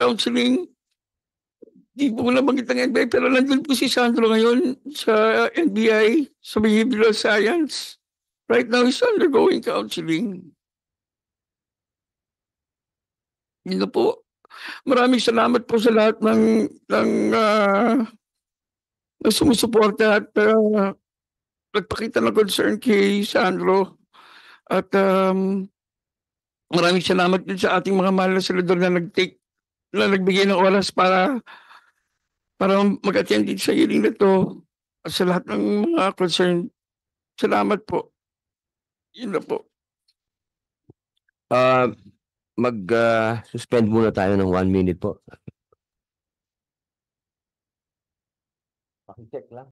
counseling. Di po ko nabanggit ang NBI, pero nandun po si Sandro ngayon sa NBI, sa Behavioral Science. Right now, he's undergoing counseling. Yun na po. Maraming salamat po sa lahat ng sumusuporta at nagpakita ng concern kay Sandro. At maraming salamat din sa ating mga mahal na senador na nagbigay ng oras para mag-attend din sa hearing na to. At sa lahat ng mga concern, salamat po. Yun na po. Suspend muna tayo ng 1 minute po. Paki-check lang.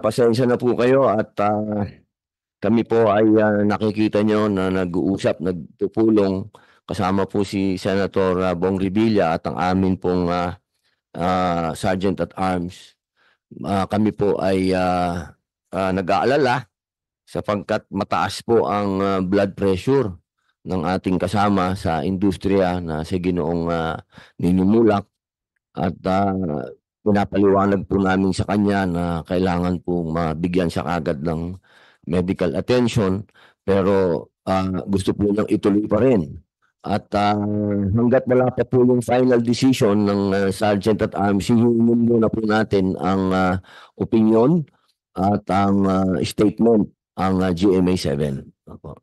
Pasensya na po kayo at kami po ay nakikita nyo na nag-uusap, nagtutulong kasama po si Senator Bong Revilla at ang amin pong Sergeant at Arms. Kami po ay nag-aalala sapagkat mataas po ang blood pressure ng ating kasama sa industriya na si Ginoong Ninimulak at pinapaliwanag po namin sa kanya na kailangan po mabigyan siya agad ng medical attention pero gusto po niyang ituloy pa rin. At hanggat wala pa po yung final decision ng Sergeant at Arms, hihingin muna po natin ang opinion at ang statement ang GMA 7. Opo.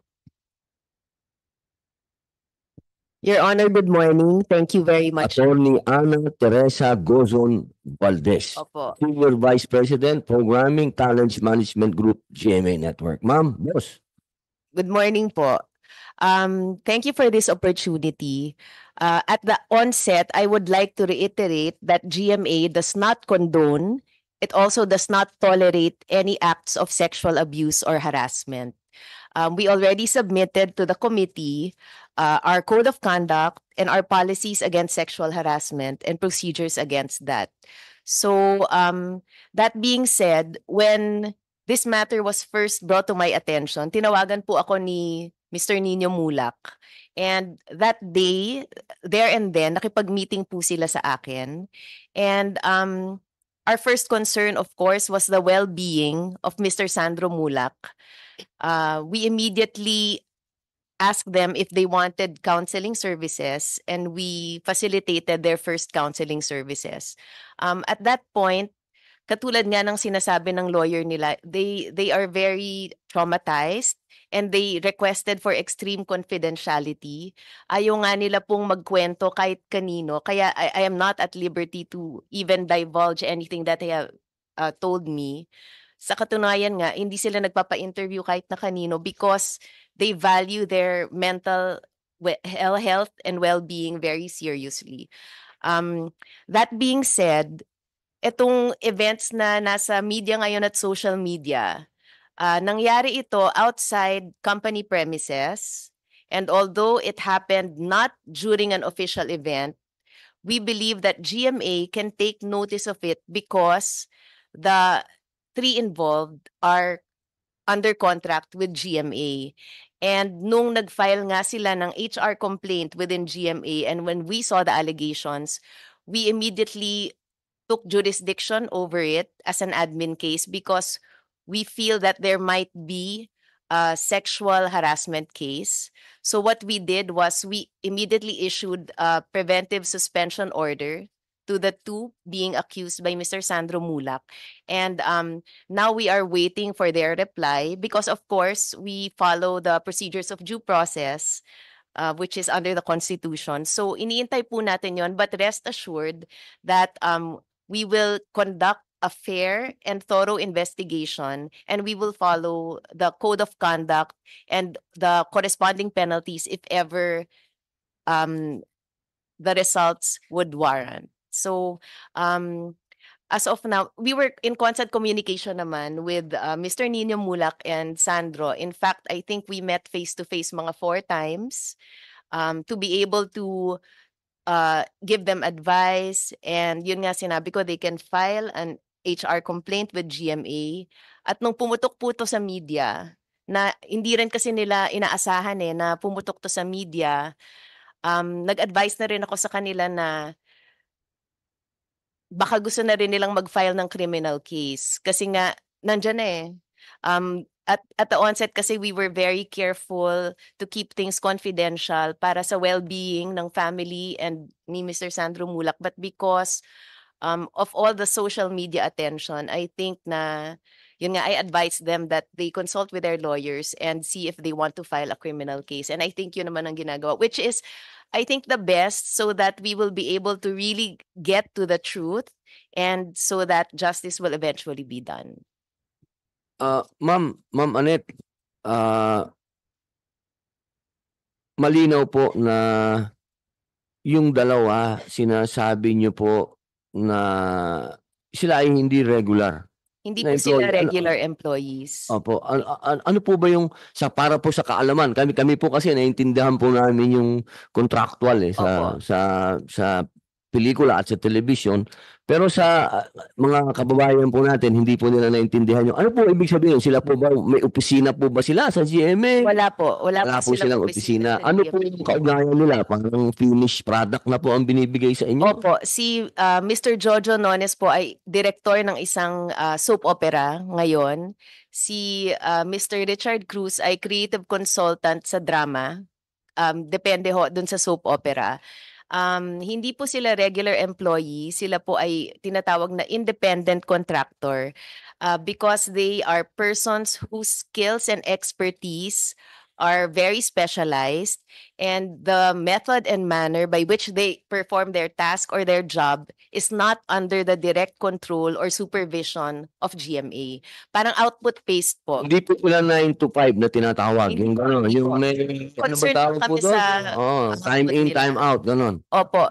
Your Honor, good morning. Thank you very much. Attorney Ana Teresa Gozon Valdez, Opo. Senior Vice President, Programming Talents Management Group, GMA Network. Ma'am, boss. Good morning po. Thank you for this opportunity. At the onset, I would like to reiterate that GMA does not condone, it also does not tolerate any acts of sexual abuse or harassment. We already submitted to the committee our code of conduct and our policies against sexual harassment and procedures against that. So that being said, when this matter was first brought to my attention, tinawagan po ako ni Mr. Nino Mulak. And that day, there and then, nakipag-meeting po sila sa akin. And our first concern, of course, was the well-being of Mr. Sandro Mulak. We immediately asked them if they wanted counseling services, and we facilitated their first counseling services. At that point, katulad nga ng sinasabi ng lawyer nila, they are very traumatized and they requested for extreme confidentiality. Ayaw nga nila pong magkwento kahit kanino. Kaya I am not at liberty to even divulge anything that they have told me. Sa katunayan nga, hindi sila nagpapa-interview kahit na kanino because they value their mental health and well-being very seriously. That being said, itong events na nasa media ngayon at social media, nangyari ito outside company premises. And although it happened not during an official event, we believe that GMA can take notice of it because the three involved are under contract with GMA. And nung nag-file nga sila ng HR complaint within GMA, and when we saw the allegations, we immediately took jurisdiction over it as an admin case because we feel that there might be a sexual harassment case. So what we did was we immediately issued a preventive suspension order to the two being accused by Mr. Sandro Mulak. And now we are waiting for their reply because, of course, we follow the procedures of due process, which is under the Constitution. So iniintay po natin yon, but rest assured that we will conduct a fair and thorough investigation, and we will follow the code of conduct and the corresponding penalties if ever the results would warrant. So as of now, we were in constant communication naman with Mr. Nino Mulak and Sandro. In fact, I think we met face-to-face mga 4 times to be able to give them advice. And yun nga sinabi ko, they can file an HR complaint with GMA. At nung pumutok po to sa media, na hindi rin kasi nila inaasahan na pumutok to sa media, nag-advise na rin ako sa kanila na baka gusto na rin nilang mag-file ng criminal case. Kasi nga, nandyan at the onset kasi we were very careful to keep things confidential para sa well-being ng family and ni Mr. Sandro Mulak. But because of all the social media attention, I think na, yun nga, I advise them that they consult with their lawyers and see if they want to file a criminal case. And I think yun naman ang ginagawa, which is, I think, the best so that we will be able to really get to the truth and so that justice will eventually be done. Ma'am Annette, malinaw po na yung dalawa, sinasabi niyo po na sila ay hindi regular Hindi na po sila employee? regular employees. Opo, ano po ba yung para po sa kaalaman, kami po kasi naiintindihan po namin yung contractual, Opo. sa pelikula at sa telebisyon. Pero sa mga kababayan po natin, hindi po nila naintindihan yung ano po ibig sabihin? Sila po ba may opisina po ba sila sa GMA? Wala po. Wala Wala po po silang silang opisina opisina. sa Ano po GMA. yung kaugnayan nila? Parang finished product na po ang binibigay sa inyo? Opo, si Mr. Jojo Nones po ay director ng isang soap opera ngayon. Si Mr. Richard Cruz ay creative consultant sa drama. Depende ho dun sa soap opera. Hindi po sila regular employee, sila po ay tinatawag na independent contractor because they are persons whose skills and expertise are very specialized, and the method and manner by which they perform their task or their job is not under the direct control or supervision of GMA. Parang output-based po. Hindi po sila 9 to 5 na tinatawag, Hindi yung po, gano'n, hindi yung po. may ano ba Concerned tawag po kami doon? sa Time output in, nila. time out, gano'n. Opo.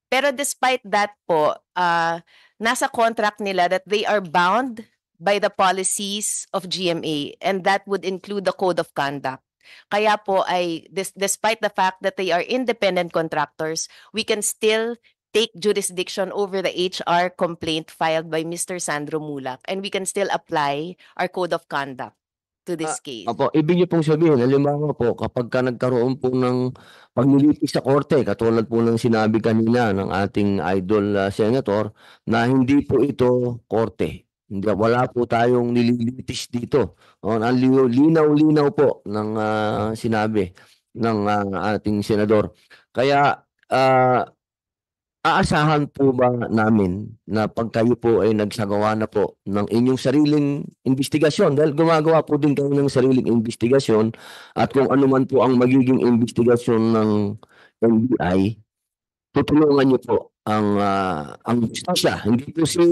Pero despite that po, nasa contract nila that they are bound by the policies of GMA, and that would include the code of conduct. Kaya po ay despite the fact that they are independent contractors, we can still take jurisdiction over the HR complaint filed by Mr. Sandro Mulak, and we can still apply our code of conduct to this case. Opo, ibig niyo pong sabihin, halimbawa po, kapag ka nagkaroon po ng paglilitis sa korte, katulad po ng sinabi kanina ng ating idol senator, na hindi po ito korte. Hindi, wala po tayong nililitis dito. Ang linaw-linaw po ng sinabi ng ating senador. Kaya aasahan po ba namin na pag kayo po ay nagsagawa na po ng inyong sariling investigasyon, dahil gumagawa po din kayo ng sariling investigasyon, at kung ano man po ang magiging investigasyon ng NBI, tutulungan niyo po ang hustisya. Hindi po si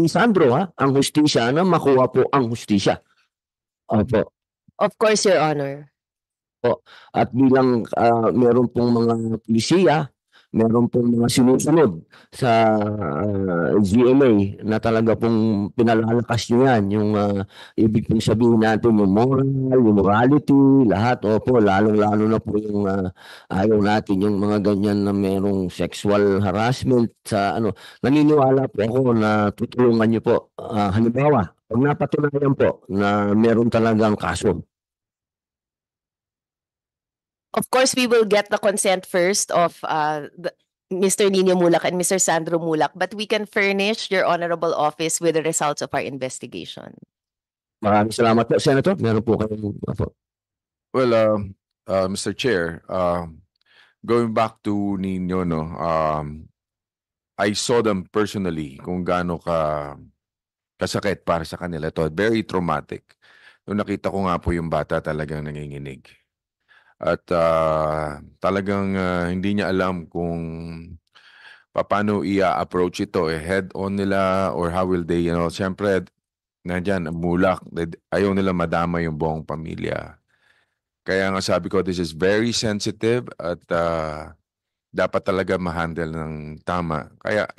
Sandro, ang hustisya, na makuha po ang hustisya. Opo. Of course, Your Honor. At bilang meron pong mga pulisiya, meron pong mga sinusunod sa GMA na talaga pong pinalalakas nyo yan. Yung ibig pong sabihin natin, yung moral, yung morality, lahat. Opo, lalong-lalo na po yung ayaw natin yung mga ganyan na merong sexual harassment sa ano. Naniniwala po ako na tutulungan nyo po. Halimbawa, pag napatunayan po na meron talagang kaso, of course, we will get the consent first of Mr. Nino Mulak and Mr. Sandro Mulak, but we can furnish your honorable office with the results of our investigation. maraming salamat po, Senator. Meron po kayong Well, Mr. Chair, going back to Nino, no, I saw them personally kung gaano kasakit para sa kanila to. Very traumatic. Nung nakita ko nga po yung bata, talagang nanginginig. At talagang hindi niya alam kung paano i-approach ito. Head-on nila or how will they, siyempre, nandyan, Mulak, ayaw nila madama yung buong pamilya. Kaya nga sabi ko, this is very sensitive at dapat talaga ma-handle ng tama. Kaya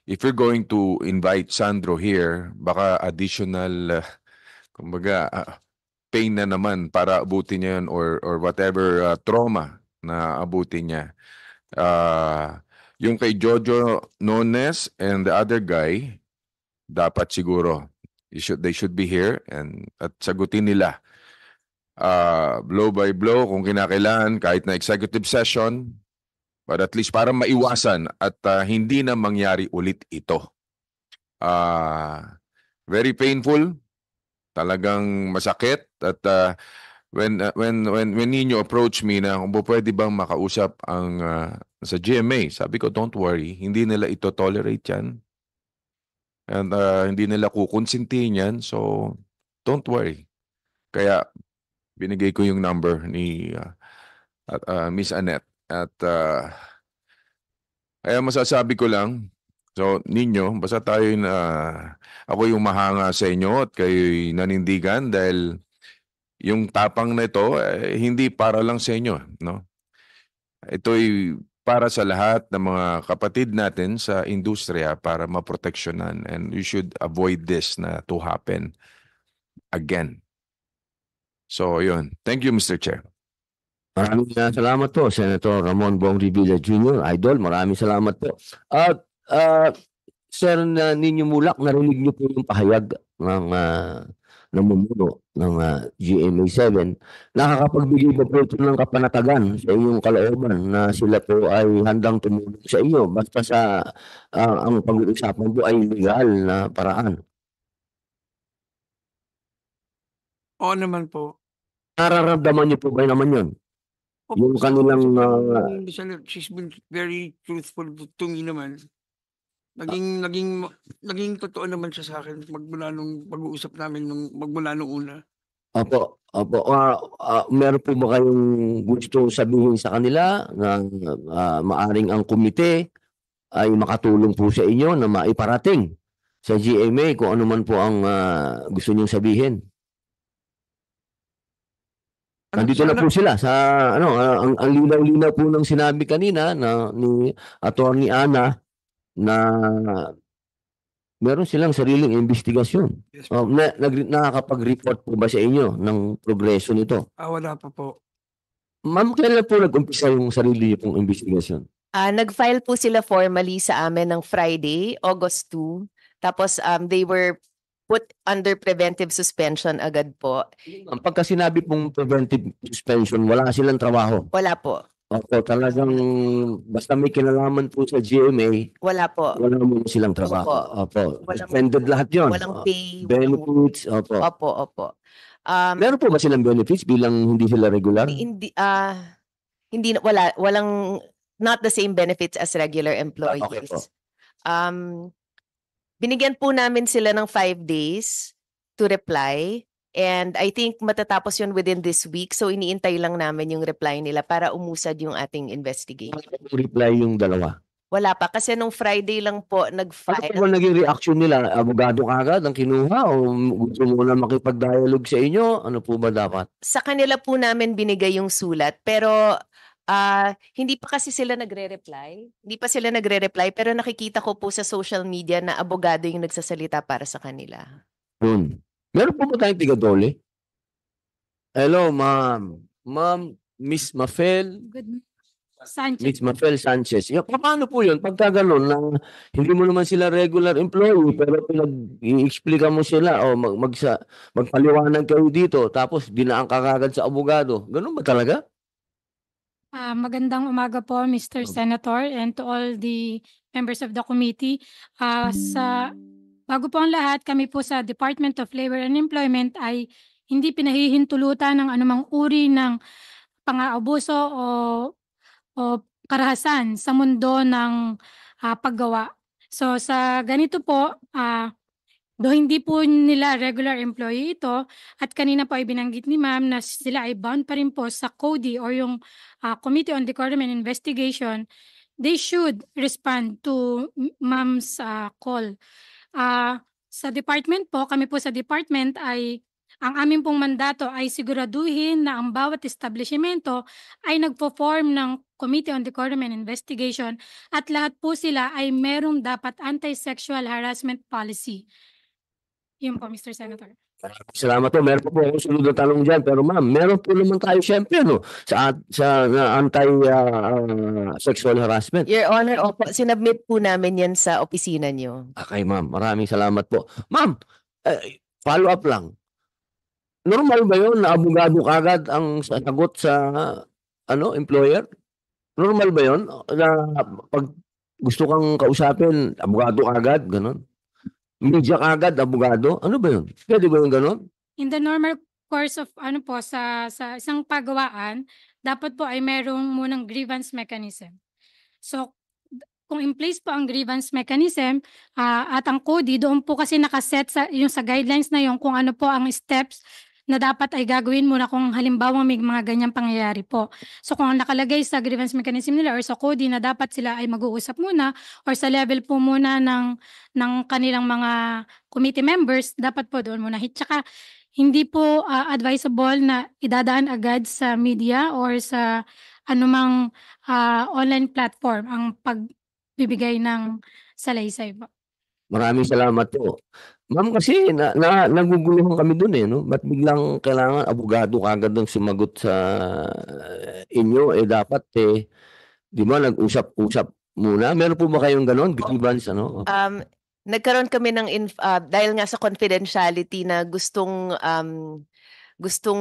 if you're going to invite Sandro here, baka additional, kumbaga, pain na naman para abutin niya yun or whatever trauma na abutin niya. Yung kay Jojo Nones and the other guy, dapat siguro they should be here at sagutin nila blow by blow kung kinakailangan, kahit na executive session, but at least para maiwasan at hindi na mangyari ulit ito. Very painful, talagang masakit, at when Nino approached me na kung pwede bang makausap ang sa GMA, sabi ko, don't worry, hindi nila ito tolerate yan. And hindi nila kukonsintihin yan, so don't worry. Kaya binigay ko yung number ni Miss Annette. At kaya masasabi ko lang, so ninyo, basta tayo ako yung mahanga sa inyo at kayo'y nanindigan dahil yung tapang na ito, hindi para lang sa inyo, no? Ito'y para sa lahat ng mga kapatid natin sa industriya para maproteksyonan, and we should avoid this na to happen again. So yun. Thank you, Mr. Chair. Maraming salamat po, Senator Ramon Bong Revilla Jr. Idol, maraming salamat po. At Sir Nino Mulak, narinig niyo po yung pahayag ng namumuno ng GMA7. Nakakapagbigay ba po ito ng kapanatagan sa inyong kalooban na sila po ay handang tumulong sa inyo basta sa ang pag-uusapan po ay legal na paraan? Oo naman po. Nararamdaman niyo po ba naman yun? Yung kanilang She's been very truthful to me naman. Naging totoo naman siya sa akin magmula nung pag-uusap namin magmula nung una. Opo. Meron po ba kayong gusto sabihin sa kanila na maaring ang komite ay makatulong po sa inyo na maiparating sa GMA kung ano man po ang gusto niyong sabihin? Nandito na po sila sa ang linaw-linaw po ng sinabi kanina ni Attorney Ana na meron silang sariling investigasyon. Yes, Nakakapag-report po ba sa inyo ng progreso nito? wala pa po. Ma'am, kailan po nag-umpisa yung sarili niyo pong investigasyon? Nag-file po sila formally sa amin ng Friday, August 2. Tapos they were put under preventive suspension agad po. Ang pagka sinabi pong preventive suspension, wala silang trabaho. Wala po. Opo, talagang basta may kinalaman po sa GMA, Wala po. wala mo silang trabaho. Opo, Walang- suspended lahat yun. Walang pay. Benefits, opo. Opo. Meron po ba silang benefits bilang hindi sila regular? Walang not the same benefits as regular employees. Okay po. Binigyan po namin sila ng 5 days to reply, and I think matatapos yun within this week, so iniintay lang namin yung reply nila para umusad yung ating investigation. Ano po reply yung dalawa? Wala pa kasi nung Friday lang po Ano nag-file. po ba naging reaction nila? Abogado kagad ang kinuha o gusto mo na makipag-dialogue sa inyo? Ano po ba dapat? Sa kanila po namin binigay yung sulat, pero hindi pa kasi sila nagre-reply. Hindi pa sila nagre-reply, pero nakikita ko po sa social media na abogado yung nagsasalita para sa kanila. Yun. Meron po ba tayong tigadole? Hello, ma'am. Ma'am, Miss Mafel. Sanchez. Miss Mafel Sanchez. Paano po yun? Pagka ganun, na hindi mo naman sila regular employee, pero pinag-i-explica mo sila o magpaliwanag kayo dito, tapos dinaan ka kagad sa abogado. Ganun ba talaga? Magandang umaga po, Mr. Senator, and to all the members of the committee. Bago po ang lahat, kami po sa Department of Labor and Employment ay hindi pinahihintulutan ng anumang uri ng pang-aabuso o karahasan sa mundo ng paggawa. So sa ganito po, do hindi po nila regular employee ito, at kanina po ay binanggit ni ma'am na sila ay bound pa rin po sa CODI or yung Committee on Decorum and Investigation, they should respond to ma'am's call. Sa department po, kami po sa department ay ang aming pong mandato ay siguraduhin na ang bawat establishmento ay nagpo-form ng Committee on Decorum and Investigation at lahat po sila ay merong dapat anti-sexual harassment policy. Yun po, Mr. Senator. Salamat po. Meron po akong sunod na tanong dyan. Pero ma'am, meron po naman tayo siyempre sa anti-sexual harassment. Your Honor, opo, sinubmit po namin yan sa opisina nyo. Okay, ma'am. Maraming salamat po. Ma'am, follow up lang. Normal ba yun na abogado kagad ang sasagot sa employer? Normal ba yun na pag gusto kang kausapin, abogado kagad, ganun? Media kagad, abogado? Ano ba yun? Pwede ba yun ganun? In the normal course of sa isang pagawaan, dapat po ay merong munang grievance mechanism. So kung in place po ang grievance mechanism at ang CODI, doon po kasi nakaset sa guidelines na yung kung ano po ang steps na dapat ay gagawin muna kung halimbawa may mga ganyang pangyayari po. So kung nakalagay sa grievance mechanism nila or sa CODI na dapat sila ay mag-uusap muna or sa level po muna ng kanilang mga committee members, dapat po doon muna. Tsaka hindi po advisable na idadaan agad sa media or sa anumang online platform ang pagbibigay ng salaysay po. Maraming salamat po. Ma'am, kasi naguguluhan kami dun eh, no? Ba't biglang kailangan abogado kaagad ng sumagot sa inyo? Eh, dapat eh, di ba, nag-usap-usap muna? Meron po ba kayong ganon? Grievance, ano? Nagkaroon kami ng dahil nga sa confidentiality na gustong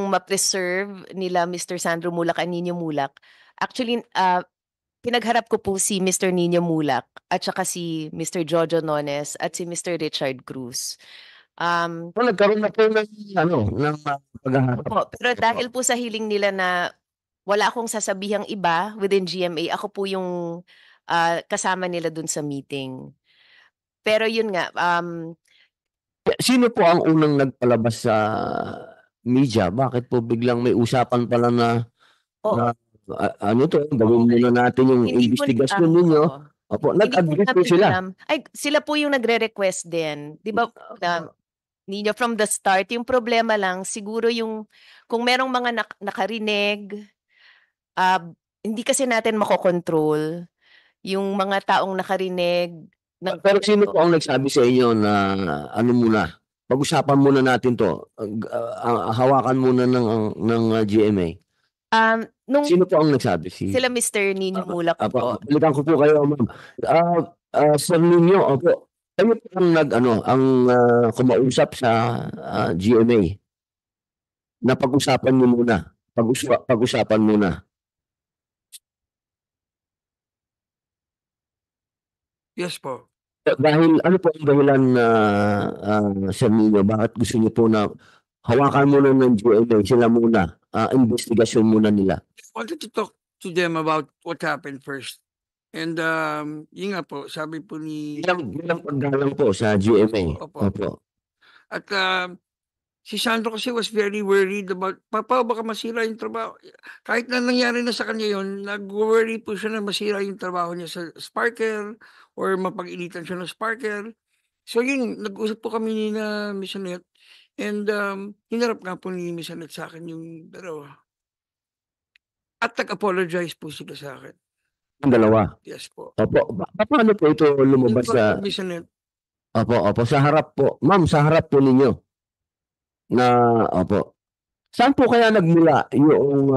ma-preserve nila Mr. Sandro Mulak at Nino Mulak. Actually, pinagharap ko po si Mr. Nino Mulak at saka si Mr. Jojo Nones at si Mr. Richard Cruz. Nagkaroon na po ng, ng paghaharap. Pero dahil po sa hiling nila na wala akong sasabihang iba within GMA, ako po yung kasama nila dun sa meeting. Pero yun nga, Sino po ang unang nagpalabas sa media? Bakit po biglang may usapan pala na, ano to, gawin muna natin yung hindi ko investigasyon ninyo? Opo, nag-agree po sila. Ay, sila po yung nagre-request din. Di ba, Nino, from the start, yung problema lang, siguro yung, kung merong mga nakarinig, hindi kasi natin makokontrol yung mga taong nakarinig. Pero sino po ang nagsabi sa inyo na ano muna, pag-usapan muna natin to, hawakan muna ng GMA? Sino po ang nagsabi? Sila Mr. Nino Mulak po. Balikan ko po kayo, ma'am. Sir Nino, opo, kayo po ang kumausap sa GMA na pag-usapan niyo muna. Pag-usapan muna. Yes po. Dahil ano po ang dahilan na Sir Nino, bakit gusto niyo po na hawakan muna ng GMA, sila muna, investigasyon muna nila? I wanted to talk to them about what happened first. And yun nga po, sabi po ni... Bilang paggalang po sa GMA. Opo. At si Sandro kasi was very worried about, Papa, baka masira yung trabaho. Kahit na nangyari na sa kanya yun, nag-worry po siya na masira yung trabaho niya sa Sparker or mapag-initan siya ng Sparker. So yun, nag-usap po kami ni na Miss Annette and hinarap nga po ni Miss Annette sa akin yung dalawa. At nag-apologize po sila sa akin. Yung dalawa? Yes po. Opo. Paano po ito lumabas sa... Miss Annette. Opo. Sa harap po. Ma'am, sa harap po ninyo. Opo. Saan po kaya nagmula yung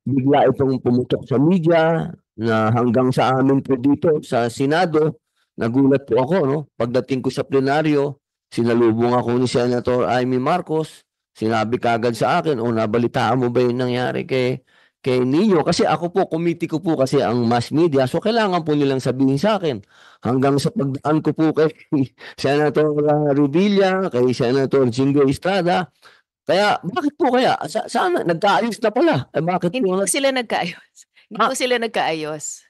bigla itong pumutok sa media na hanggang sa amin po dito sa Senado, nagulat po ako, no? Pagdating ko sa plenaryo, sinalubong ako ni Senator Amy Marcos, sinabi kagad sa akin, nabalitaan mo ba yung nangyari kay Nino? Kasi ako po, committee ko po kasi ang mass media, so kailangan po nilang sabihin sa akin. Hanggang sa pagdaan ko po kay Senator Rubilla, kay Senator Jingo Estrada. Kaya, bakit po kaya? Sana, nagkaayos na pala. Bakit Hindi po? po sila nagkaayos. Hindi po sila nagkaayos.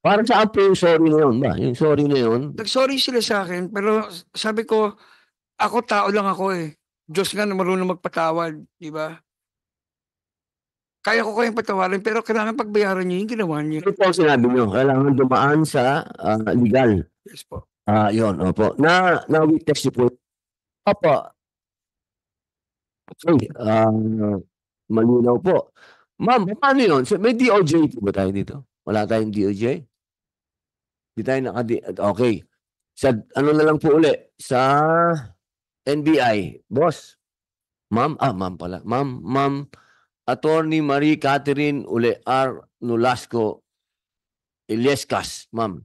Parang saan po yung sorry na yun ba? Yung sorry na yun? Nag-sorry sila sa akin, pero sabi ko, ako tao lang ako eh. Diyos nga na marunong magpatawad, di ba? Kaya ko kayong patawarin, pero kailangan pagbayaran niyo yung ginawa niyo. Ito po ang sinabi niyo, kailangan dumaan sa legal. Yes po. Yun, opo. Na-witness niyo po. Opo. Okay, malinaw po. Ma'am, paano yun? May DOJ po ba tayo dito? Wala tayong DOJ? Di tayo okay. Ano na lang po uli? Sa NBI. Boss. Ma'am pala. Ma'am, Attorney Marie Catherine R. Nolasco Illescas. Ma'am,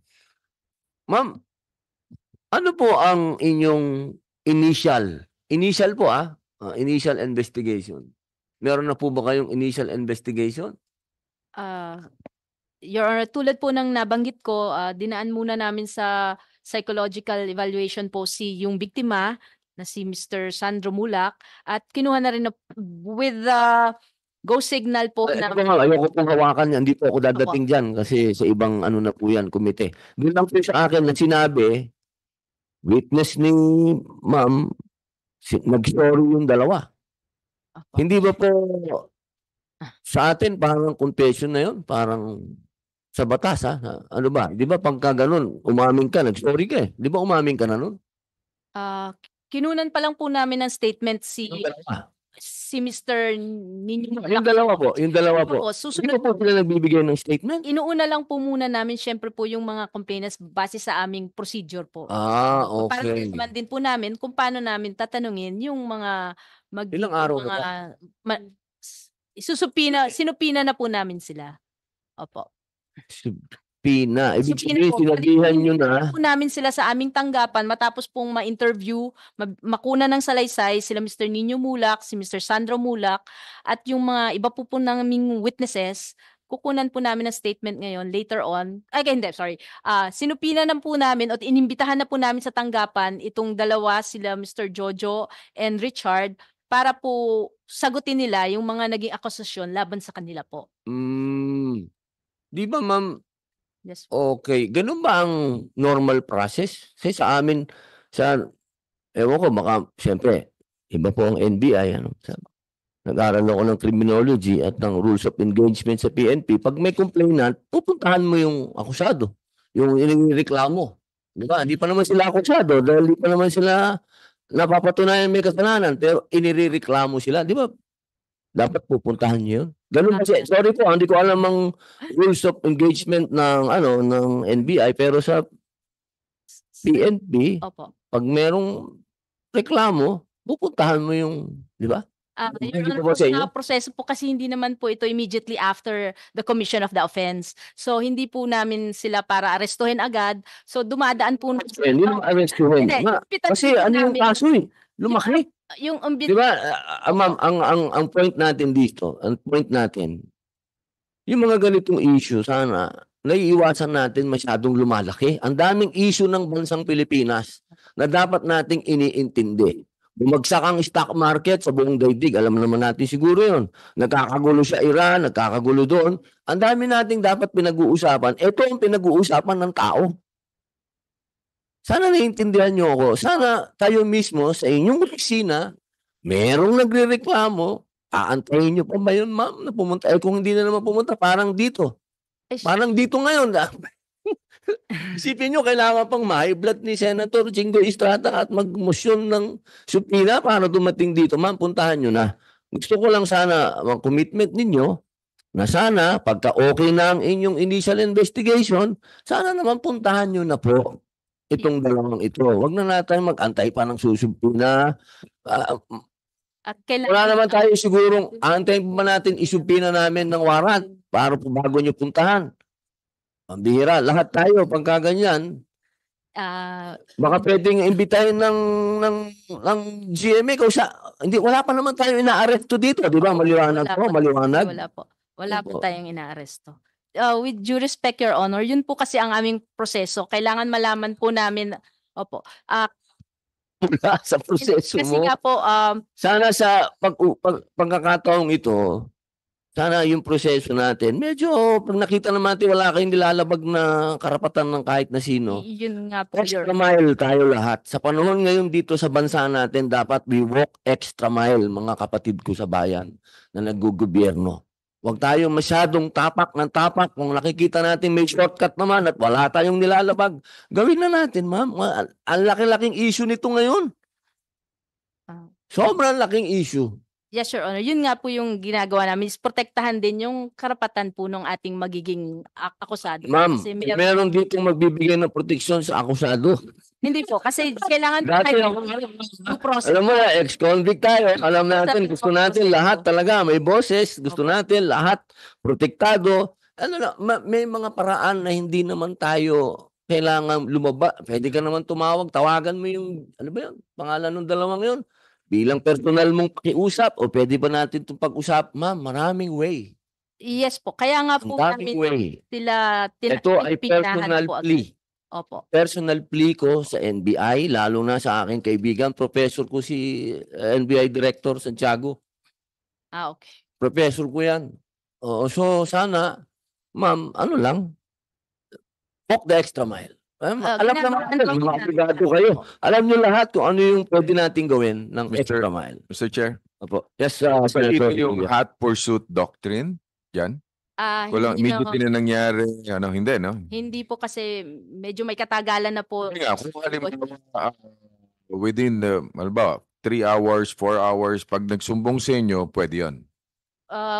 ano po ang inyong initial po initial investigation? Meron na po ba kayong initial investigation? Your Honor, tulad po ng nabanggit ko, dinaan muna namin sa psychological evaluation po yung biktima na si Mr. Sandro Mulak at kinuha na rin with the go signal po na... Ayoko pong hawakan yan. Hindi po ako dadating dyan kasi sa ibang na po yan, komite. Doon lang po sa akin na sinabi, witness ni ma'am, nag-sorry yung dalawa. Hindi ba po sa atin parang confession na yun? Parang sa batas Ano ba? Di ba pagka ganun, umamin ka, nag-sorry ka eh. Di ba umamin ka na nun? kinunan pa lang po namin ng statement Yung dalawa. si Mr. Nino Yung dalawa po, yung dalawa po. Opo, Hindi susunod po sila nagbibigay ng statement? Inuuna lang po muna namin syempre po yung mga complainants base sa aming procedure po. Ah, Para okay. naman din po namin kung paano namin tatanungin yung mga Ilang araw na mga ba? sinupina na po namin sila. Opo. Pina. Ibig Subpoena sabihin, po, sinabihan nyo na. Po namin sila sa aming tanggapan matapos pong ma-interview, makuna ng salaysay sila Mr. Nino Mulak, si Mr. Sandro Mulak at yung mga iba po naming witnesses. Kukunan po namin ng statement ngayon later on. Hindi, sorry. Sinupina na po namin at inimbitahan na po namin sa tanggapan itong dalawa sila Mr. Jojo and Richard para po sagutin nila yung mga naging akusasyon laban sa kanila po. Di ba, ma'am? Yes. Okay. Ganun ba ang normal process? Kasi sa amin, ewan ko, baka, siyempre, iba po ang NBI. Nag-aral ako ng criminology at ng rules of engagement sa PNP. Pag may complainant, pupuntahan mo yung akusado, yung inireklamo. Di ba? Hindi pa naman sila akusado dahil hindi pa naman sila napapatunayan may kasalanan, pero inireklamo sila. Di ba? Dapat pupuntahan niyo yun. Ganun kasi, sorry po, hindi ko alam ang rules of engagement ng NBI, pero sa PNP, Opo. pag merong reklamo, pupuntahan mo yung, di ba? Your Honor, po, sa proseso po kasi hindi naman po ito immediately after the commission of the offense. So hindi po namin sila para arestuhin agad. So dumadaan po Hindi naman arrestuhin. Kasi ano yung kaso eh? Lumaki. Yung Di ba, ma'am, ang point natin dito, yung mga ganitong issue, sana, naiiwasan natin masyadong lumalaki. Ang daming issue ng bansang Pilipinas na dapat nating iniintindi. Bumagsak ang stock market sa buong daigdig. Alam naman natin siguro yun. Nagkakagulo sa Iran, nagkakagulo doon. Ang dami nating dapat pinag-uusapan. Ito ang pinag-uusapan ng tao. Sana naiintindihan nyo ako. Sana kayo mismo sa inyong opisina, merong nagrereklamo, aantayin nyo pa ba yun, ma'am, na pumunta? Kung hindi na naman pumunta, parang dito. Parang dito ngayon. Isipin nyo, kailangan pang ma-blood ni Senator Jingo Estrada at mag-motion ng subpoena para dumating dito. Ma'am, puntahan nyo na. Gusto ko lang sana ang commitment ninyo na sana, pagka okay na ang inyong initial investigation, sana naman puntahan nyo na po itong dalawang ito. Huwag na natin mag-antay pa ng susubpoena. Wala naman tayo sigurong antayin pa natin isubpoena namin ng warrant para po bago nyo puntahan. Ang bihira, lahat tayo pagka ganyan. Baka pwedeng imbitahin ng GMA hindi, wala pa naman tayo inaaresto dito, di ba? Maliwanag po, maliwanag. Wala po tayong inaaresto. With due respect, Your Honor, yun po kasi ang aming proseso. Kailangan malaman po namin, opo. Wala sa proseso Kasi mo. nga po, Sana sa pagkakataong ito, sana yung proseso natin, medyo pag nakita naman natin wala kayong nilalabag na karapatan ng kahit na sino. yun nga po, Your Extra mile tayo lahat. Sa panahon ngayon dito sa bansa natin, dapat we walk extra mile, mga kapatid ko sa bayan na naggugobyerno. Huwag tayo masyadong tapak ng tapak. Kung nakikita natin may shortcut naman at wala tayong nilalabag, gawin na natin, ma'am. Ang laki-laking issue nito ngayon. Sobrang laking issue. Yes, Your Honor. Yun nga po yung ginagawa namin is protektahan din yung karapatan po ng ating magiging akusado. Ma'am, Kasi meron ditong magbibigay ng proteksyon sa akusado. hindi po. Kasi kailangan Dati due process. alam mo na, ex-convict tayo. Alam natin, gusto natin lahat talaga. May boses. Gusto natin lahat protektado. May mga paraan na hindi naman tayo kailangan lumaba. Pwede ka naman tumawag. Tawagan mo yung, ano ba yun? Pangalan ng dalawang yun. Bilang personal mong pakiusap o pwede ba natin itong pag-usap? Ma'am, maraming way. Yes po. Kaya nga po Maraming way. sila Ito ay personal plea. Opo. Personal plea ko sa NBI, lalo na sa aking kaibigan, professor ko si NBI Director Santiago. Okay. Professor ko yan. So sana, ma'am, ano lang, walk the extra mile. Alam naman, mga abogado kayo. Alam niyo lahat kung ano yung pwede nating gawin ng extra mile. Mr. Chair, Opo. Yes, ito Senator. yung hot pursuit doctrine dyan? Walang Hindi, immediately na nangyari, hindi, no? hindi po kasi medyo may katagalan na po. Hindi nga, kung halimbawa, within the, ba, 3 hours, 4 hours, pag nagsumbong sa inyo, pwede yun.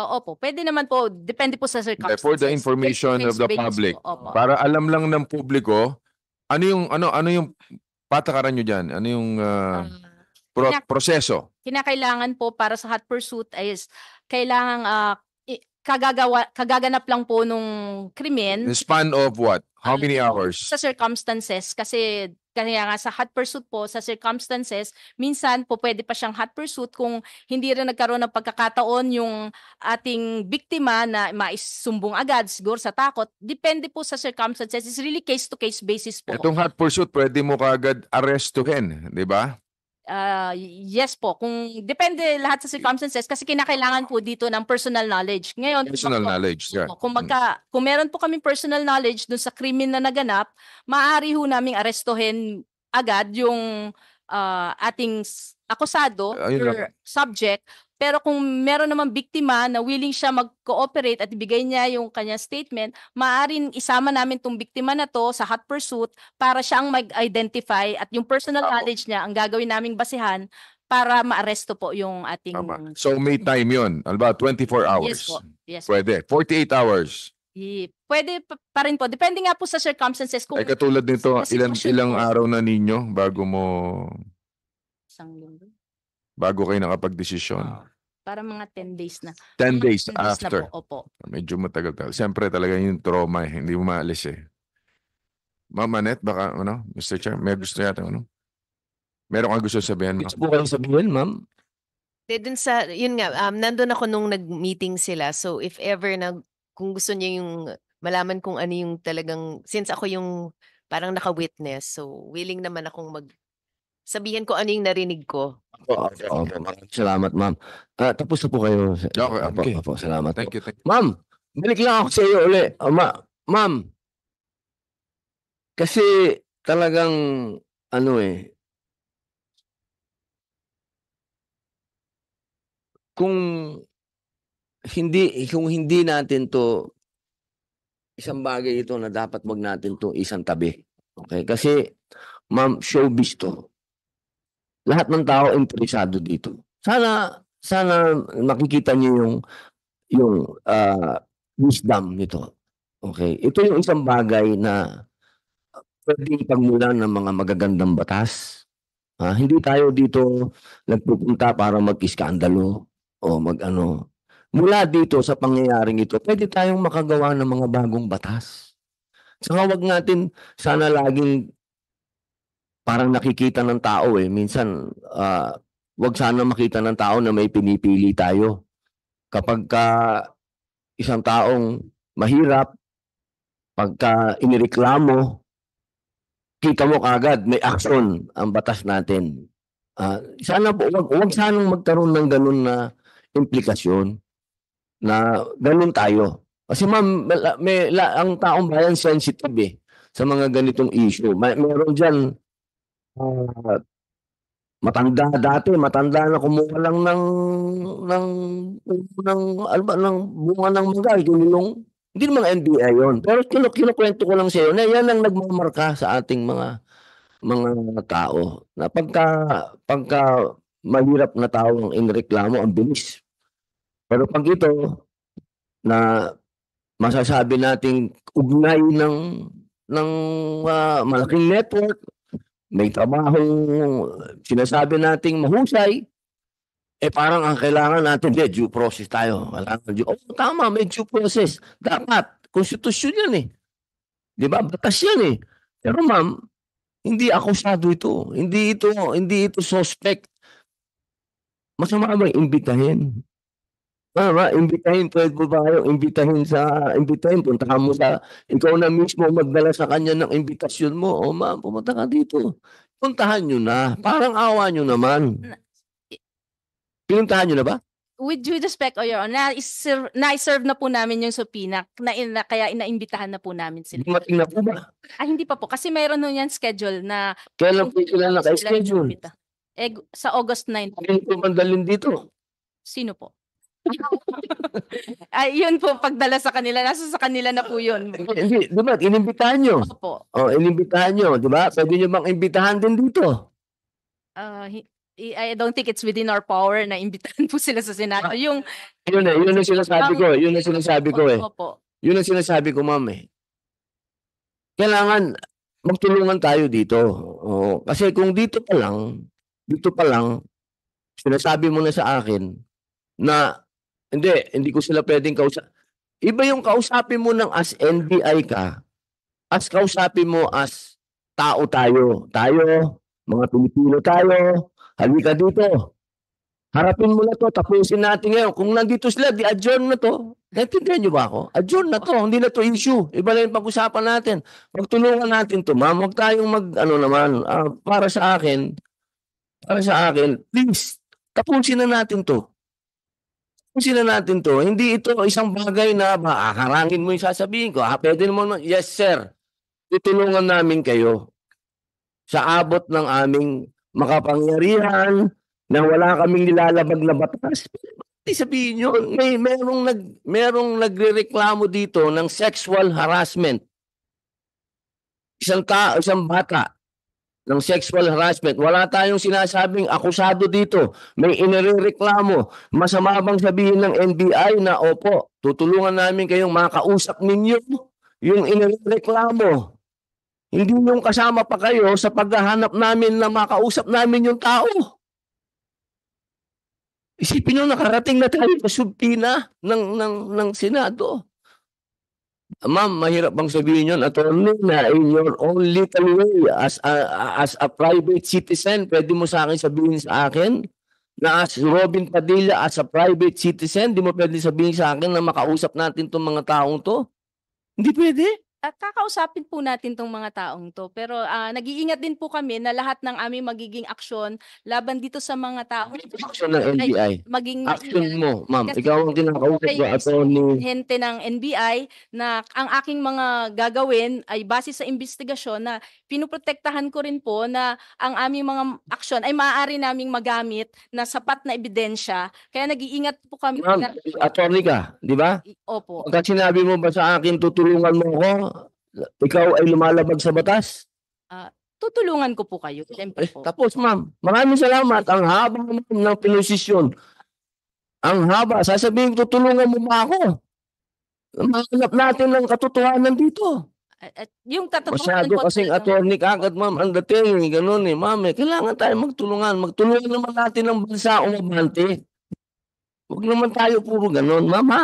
Opo, pwede naman po. Depende po sa circumstances. For the information of Case-to-case the basis public, po, opo. para alam lang ng publiko, ano yung patakaran nyo dyan? Ano yung Kina- proseso? Kinakailangan po para sa hot pursuit is kailangan kagaganap lang po nung krimen The span of what? How many hours? sa circumstances kasi kaya nga sa hot pursuit po sa circumstances minsan po pwede pa siyang hot pursuit kung hindi rin nagkaroon ng pagkakataon yung ating biktima na maisumbong agad siguro sa takot, depende po sa circumstances. It's really case to case basis po. Itong hot pursuit, pwede mo kaagad arrestuhin, di ba? Yes po, kung depende lahat sa circumstances kasi kinakailangan po dito ng personal knowledge. Ngayon, Personal knowledge. Yeah. kung meron po kaming personal knowledge dun sa krimen na naganap, maaari ho naming arestuhin agad yung ating akusado Ayun or lang. subject. Pero kung meron namang biktima na willing siya mag-cooperate at ibigay niya yung kanyang statement, maaaring isama namin tong biktima na to sa hot pursuit para siya ang mag-identify at yung personal knowledge niya ang gagawin naming basihan para maaresto po yung ating... Tama. So may time yun. Ano ba? 24 hours. Yes po. Yes po. Pwede. 48 hours. Pwede pa rin po. Depende nga po sa circumstances. Kung Ay katulad nito, sa sitwasyon ilang po. araw na ninyo Isang linggo. bago kayo nakapag-desisyon? Para mga 10 days na. 10 days 10 days after. na po. Opo. Medyo matagal-tagal. Siyempre talaga yung trauma hindi mo maalis eh. Ma'am Annette, baka Mr. Chair, may gusto yata meron kang gusto sabihin? Gusto po kayong sabihin, ma'am? Dun sa, yun nga, nandun ako nung nag-meeting sila. So if ever kung gusto niya yung malaman kung ano yung talagang, since ako yung parang naka-witness, so willing naman akong sabihin ko ano yung narinig ko. Opo. Maraming salamat, ma'am. Tapos na po kayo. Okay. Opo, salamat Thank po. you. Ma'am, balik lang ako sa iyo uli. Ma'am, kasi talagang kung hindi natin to, isang bagay ito na dapat wag natin to isang tabi. Okay? Kasi ma'am, showbiz to. Lahat ng tao interesado dito. Sana makikita niyo yung wisdom nito. Okay? Ito yung isang bagay na pwedeng pagmulan ng mga magagandang batas. Hindi tayo dito nagpupunta para mag-iskandalo o Mula dito sa pangyayaring ito, pwede tayong makagawa ng mga bagong batas. Saka wag natin sana laging parang nakikita ng tao minsan wag sana makita ng tao na may pinipili tayo. Kapag isang taong mahirap, pagka inireklamo, kita mo kagad may action ang batas natin. Sana wag sanang magkaroon ng ganun na implikasyon na ganun tayo. Kasi ma'am, ang taong bayan sensitive sa mga ganitong issue. Meron diyan matanda na kumuha lang ng bunga ng mangga, kinulong. Hindi naman NBI yon. Pero kinukwento ko lang sa iyo na yan ang nagmamarka sa ating mga tao. Na pagka mahirap na tao ang inireklamo, ang bilis. Pero pag ito na masasabi nating ugnay ng malaking network, may trabaho, sinasabi nating mahusay, parang ang kailangan natin, due process tayo. Tama, may due process. Dapat, konstitusyon yan Di ba? Batas yan Pero ma'am, hindi akusado ito. Hindi ito suspect. Masama ba imbitahin? Imbitahin, pwede mo ba kayong imbitahin, puntahan mo ikaw na mismo magdala sa kanya ng imbitasyon mo. Ma'am, pumunta ka dito. Puntahan nyo na. Parang awa nyo naman. Pinuntahan nyo na ba? With due respect, Your Honor, na-serve na po namin yung subpoena, kaya inaimbitahan na po namin sila. Dumating na po ba? Hindi pa po, kasi mayroon nun yan schedule na... Kailan po sila naka-schedule? Sa August 9. Kailan po mandalin dito? Sino po? Yun po, pagdala sa kanila, nasa sa kanila na po yun. Hindi, di ba? Inimbitahan nyo. Opo. Inimbitahan nyo, di ba? Pwede nyo bang imbitahan din dito? I don't think it's within our power na imbitahan po sila sa Senado. Yung Yun ang sinasabi ko, yun ang sinasabi ko eh. Opo. Yun ang sinasabi ko, ma'am eh. Kailangan magtulungan tayo dito. Oo. Kasi kung dito pa lang, sinasabi mo na sa akin na hindi ko sila pwedeng kausap. Iba yung kausapin mo ng as NBI ka, as kausapin mo as tao tayo. Tayo, mga Pilipino tayo, halika dito. Harapin mo na to, tapusin natin ngayon. Kung nandito sila, di-adjourn na to. Naintindihan niyo ba ako? Adjourn na to, hindi na to issue. Iba na yung pag-usapan natin. Magtulungan natin to, ma'am. Huwag tayong para sa akin, please, tapusin na natin to. Tapusin na natin to. Hindi ito isang bagay na harangin mo yung sasabihin ko. Pwede naman, yes sir, tutulungan namin kayo sa abot ng aming makapangyarihan, na wala kaming nilalabag na batas. Hindi sabihin nyo, merong nagrereklamo dito ng sexual harassment. Isang bata ng sexual harassment. Wala tayong sinasabing akusado dito. May inirereklamo. Masama bang sabihin ng NBI na opo, tutulungan namin kayong makausap ninyo yung inirereklamo. Hindi yung kasama pa kayo sa paghahanap namin na makausap namin yung tao. Isipin nyo, nakarating na tayo sa subpina ng Senado. Ma'am, mahirap bang sabihin yun, attorney, na in your own little way, as a private citizen, pwede mo sa akin sabihin sa akin, na as Robin Padilla, as a private citizen, di mo pwede sabihin sa akin na makausap natin itong mga taong to? Hindi pwede. Kakausapin po natin tong mga taong to. Pero nag-iingat din po kami na lahat ng aming magiging aksyon laban dito sa mga taong Action ng NBI. maging Action maingat. mo, ma'am. Kasi Ikaw ang kinakausap ko, attorney. Hente ng NBI na ang aking mga gagawin ay base sa investigasyon na pinuprotektahan ko rin po na ang aming mga aksyon ay maaari naming magamit na sapat na ebidensya. Kaya nag-iingat po kami. Ma'am, attorney ka, di ba? Opo. Pagka sinabi mo ba sa akin, tutulungan mo ako, ikaw ay lumalabag sa batas? Tutulungan ko po kayo. Siyempre po. Tapos ma'am, maraming salamat. Ang haba ma'am ng pinosisyon. Ang haba. Sasabihin, tutulungan mo ba ako? Mahanap natin ng katotohanan dito. At yung katotohanan Masyado po kasing talaga- attorney kagad ma'am. Ang dating, ganun eh. Ma'am, kailangan tayo magtulungan. Magtulungan naman natin ng bansa umabante. Huwag naman tayo puro ganun, ma'am ha?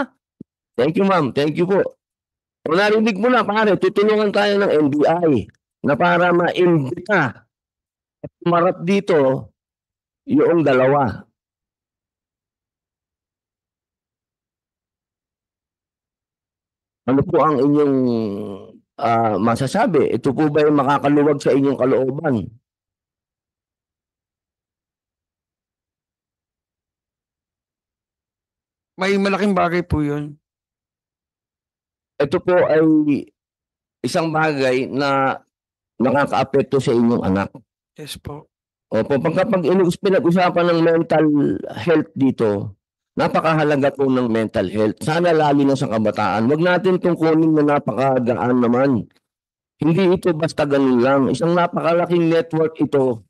Thank you ma'am. Thank you po. Kung narinig mo na pare, tutulungan tayo ng NBI na para maimbita at marap dito yung dalawa. Ano po ang inyong masasabi? Ito po ba yung makakaluwag sa inyong kalooban? May malaking bagay po yun. Ito po ay isang bagay na nakakaapekto sa inyong anak. Yes po. Opo, kapag pinag-usapan ng mental health dito, napakahalaga po ng mental health. Sana lalo na sa kabataan. Huwag natin tungkulin na napakagaan naman. Hindi ito basta ganun lang. Isang napakalaking network ito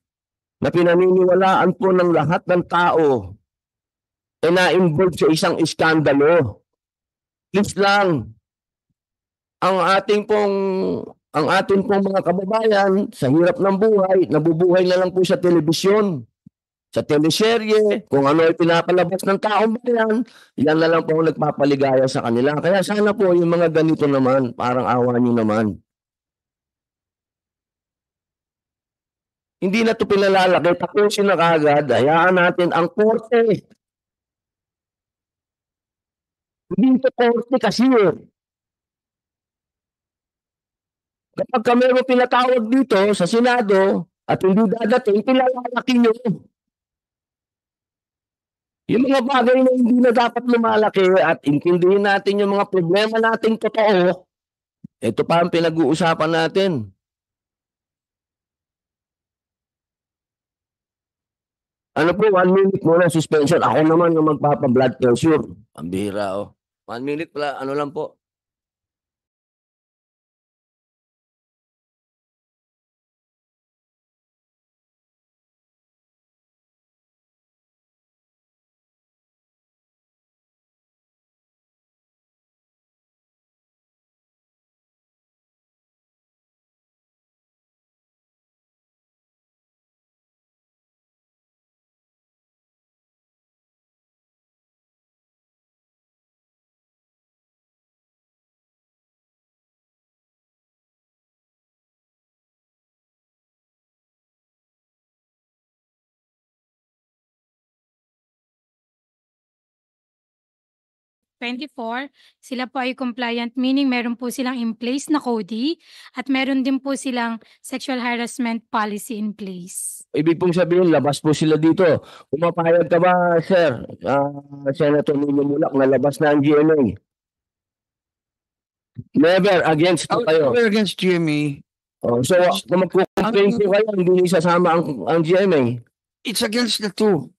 na pinaniniwalaan po ng lahat ng tao na-involve sa isang iskandalo. Please lang, ang ating pong mga kababayan sa hirap ng buhay, nabubuhay na lang po sa telebisyon, sa teleserye, kung ano ay pinapalabas ng taong bayan, yan na lang po ang nagpapaligaya sa kanila. Kaya sana po yung mga ganito naman, parang awa nyo naman. Hindi na ito pinalalaki, tapusin na kagad, hayaan natin ang korte. Hindi ito korte kasi kapag kami mo pinatawag dito sa Senado at hindi dadating, pinalalaki nyo. Yung mga bagay na hindi na dapat lumalaki at intindihin natin yung mga problema nating totoo, ito pa ang pinag-uusapan natin. Ano po, 1 minute muna suspension. Ako naman yung magpapa-blood pressure. Ang bihira, oh. 1 minute pala, ano lang po. 2024. Sila po ay compliant, meaning meron po silang in place na CODI at meron din po silang sexual harassment policy in place. Ibig pong sabihin, labas po sila dito. Pumapayag ka ba, sir? Senator Nino Mulak, na labas na ang GMA? Never against po kayo. We're against GMA. Oh, so, kung magkukomplain po kayo, hindi niyo isasama ang GMA. It's against the two.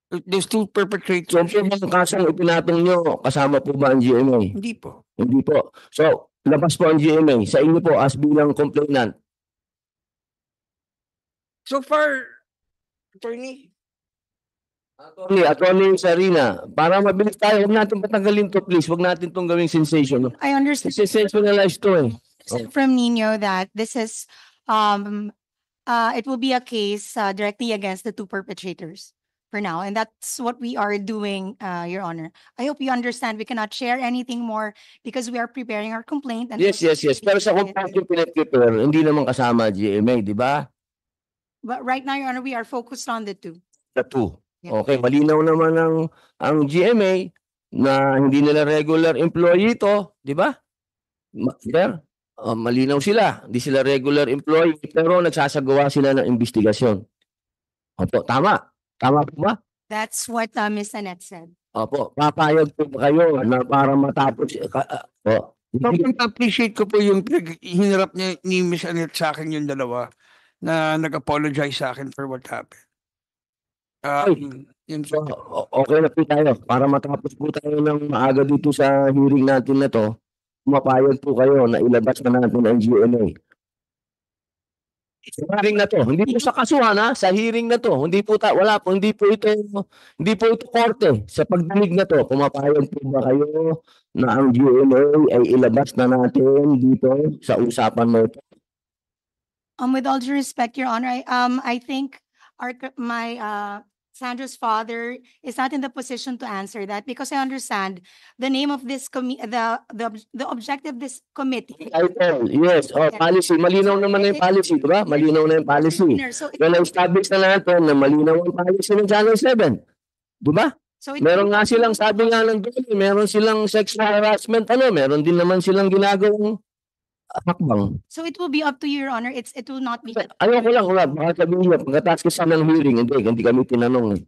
Those two So, perpetrators. po bang kasong ipinatong nyo, kasama po ba ang GMA? Hindi po. Hindi po. So, labas po ang GMA. Sa inyo po, as bilang complainant. So far, attorney, Attorney Sarina, para mabilis tayo, huwag natin patanggalin to, please. Huwag natin itong gawing sensation. I understand Sensationalize to eh. from Nino that this is it will be a case directly against the two perpetrators for now, and that's what we are doing, Your Honor. I hope you understand we cannot share anything more because we are preparing our complaint. And Yes. Pero sa complaint yung pinag-prepare, hindi naman kasama GMA, di ba? But right now, Your Honor, we are focused on the two. The two. Yeah. Okay, malinaw naman ang GMA na hindi nila regular employee ito, di ba? Sir, malinaw sila, hindi sila regular employee pero nagsasagawa sila ng investigasyon. Opo, tama. Tama po ba? That's what Ms. Annette said. Opo, papayag po ba kayo na para matapos sobrang appreciate ko po yung hinarap niya ni Miss Annette sa akin yung dalawa na nag-apologize sa akin for what happened. Yun So, po. okay na po tayo. Para matapos po tayo ng maaga dito sa hearing natin na to, mapayag po kayo na ilabas na natin ang GMA. Sa hearing na to, hindi po sa kasuhan ha, sa hearing na to, hindi po hindi po ito korte. Sa pagdinig na to, pumapayag po ba kayo na ang GMA ay ilabas na natin dito sa usapan mo ito? With all due respect, Your Honor, I think Sandra's father is not in the position to answer that because I understand the name of this the objective of this committee. Title, yes. Policy. Malinaw naman na yung policy, di ba? Malinaw na yung policy. So it, Kaya na-establish na natin na malinaw ang policy ng Channel 7. Di ba? so it, Meron nga silang, sabi nga ng doon, meron silang sexual harassment, meron din naman silang ginagawang hakbang. so it will be up to you, Your Honor. It will not be. Ayoko lang, baka sabihin niya, pagkatapos kasi ng hearing, hindi kami tinanong.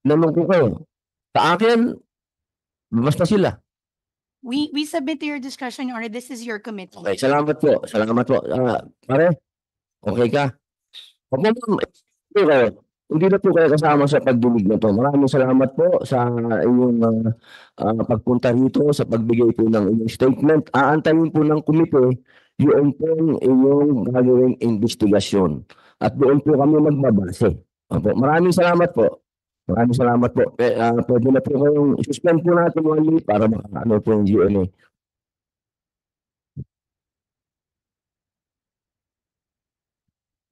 Tinanong ko kayo. Sa akin, basta sila. We submit to your discretion, Your Honor. This is your committee. Okay, salamat po. Salamat po. Pare, okay ka? Hindi na po kayo kasama sa pagdinig na to. Maraming salamat po sa inyong pagpunta rito, sa pagbigay po ng inyong statement. Aantayin po ng komite yung pong inyong gagawing investigasyon. At doon po kami magbabase. Opo, maraming salamat po. Maraming salamat po. Pwede na po kayong suspend po natin 1 minute para makaano po yung GMA.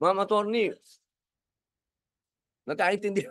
Ma'am Attorney, nagkaintindi.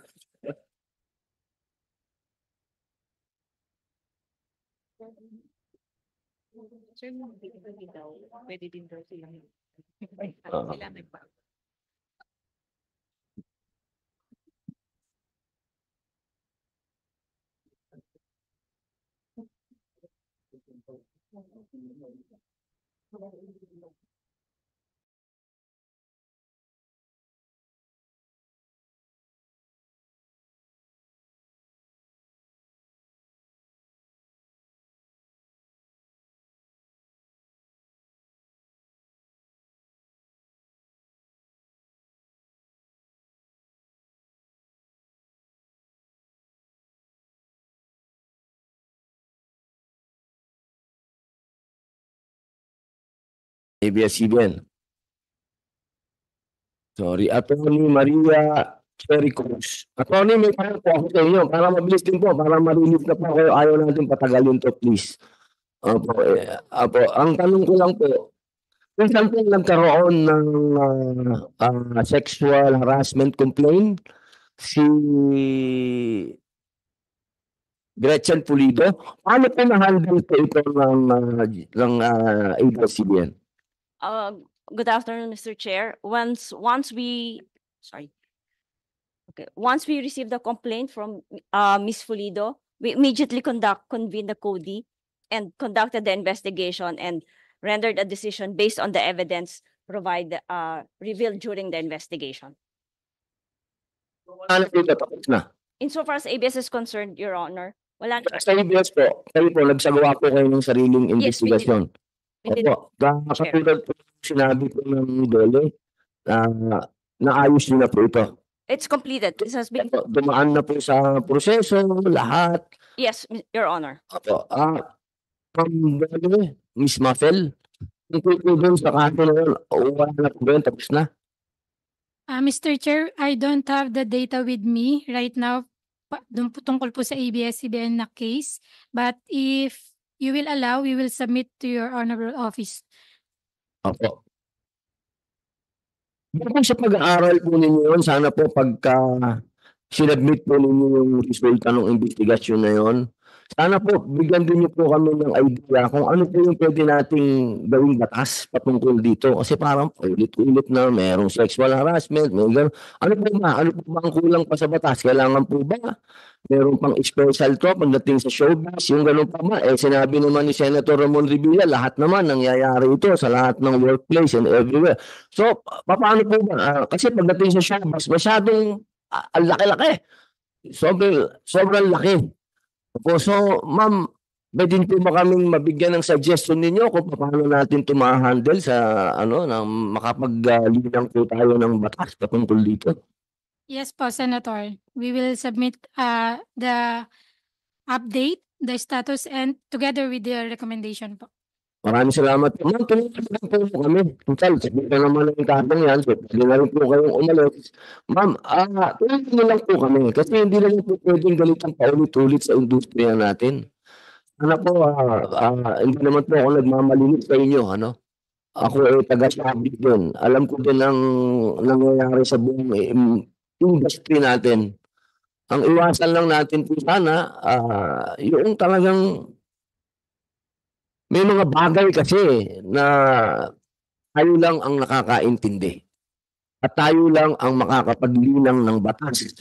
ABS-CBN. Sorry, Attorney Maria Cherry Cruz. Attorney, may tanong po ako sa inyo para mabilis din po, para marinig na po kayo. Ayaw natin patagalin to, please. Opo, ang tanong ko lang po, kung saan po nagkaroon ng sexual harassment complaint si Gretchen Pulido, paano po na-handle po ito ng ABS-CBN? Good afternoon, Mr. Chair. Once we received the complaint from Ms. Pulido, we immediately convened the CODI and conducted the investigation and rendered a decision based on the evidence revealed during the investigation. Wala na po ito, tapos na. Insofar as ABS is concerned, Your Honor, wala na. Sa ABS po, kayo po, nagsagawa po kayo ng sariling Yes, we did. investigasyon. We did. Opo, katulad po ng sinabi po ng Dole, naayos niyo na po ito. It's completed. This has been, Opo, dumaan na po sa proseso, lahat. yes, Your Honor. Opo, Dole, Miss Mafel, tungkol po doon sa kaso na yun, wala na po ba yun, tapos na. Mr. Chair, I don't have the data with me right now tungkol po sa ABS-CBN na case. But if you will allow, we will submit to your honorable office. Opo. Bukod sa pag-aaral po ninyo yun, sana po pagka sinabmit po ninyo yung resulta ng investigasyon na yun, sana po bigyan din niyo po kami ng idea kung ano po yung pwede nating gawing batas patungkol dito. Kasi parang ulit-ulit na merong sexual harassment, may gano'n. Ano po ba? Ano po ba ang kulang pa sa batas? Kailangan po ba meron pang special to pagdating sa showbiz? Yung gano'n pa ba? Sinabi naman ni Senator Ramon Revilla, lahat naman nangyayari ito sa lahat ng workplace and everywhere. So, paano po ba? Kasi pagdating sa showbiz, masyadong ang laki-laki. Sobrang laki. So, ma'am, pwede po ba kaming mabigyan ng suggestion ninyo kung paano natin ito ma-handle sa na makapaglinang po tayo ng batas patungkol dito? Yes po, Senator. We will submit the update, the status, and together with the recommendation po. Maraming salamat po. Ma'am, tulungan po kami. Total, sabi ka naman ng katang yan. So, pwede na rin po kayong umalis. Ma'am, tulungan nyo lang po kami. Kasi hindi lang po pwedeng ganitang paulit-ulit sa industriya natin. Sana po, hindi naman po ako nagmamalinis sa inyo. Ako ay taga-sabi din. Alam ko din ang nangyayari sa buong industry natin. Ang iwasan lang natin po sana, yung talagang may mga bagay kasi na tayo lang ang nakakaintindi. At tayo lang ang makakapaglinang ng batas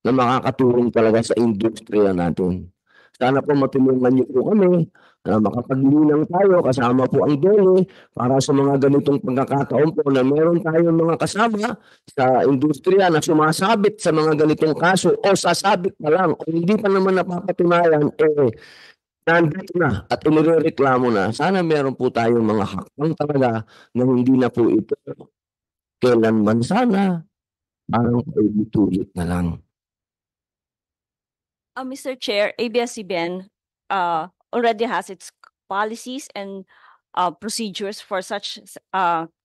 na makakatulong talaga sa industriya natin. Sana po matulungan niyo po kami na makapaglinang tayo kasama po ang DOLE para sa mga ganitong pagkakataon po na meron tayong mga kasama sa industriya na sumasabit sa mga ganitong kaso o sasabit pa lang o hindi pa naman napapatunayan, nandito na at inireklamo na. Sana meron po tayong mga hakbang talaga na hindi na po ito kailanman sana parang ulit-ulit na lang. Mr. Chair, ABS-CBN already has its policies and procedures for such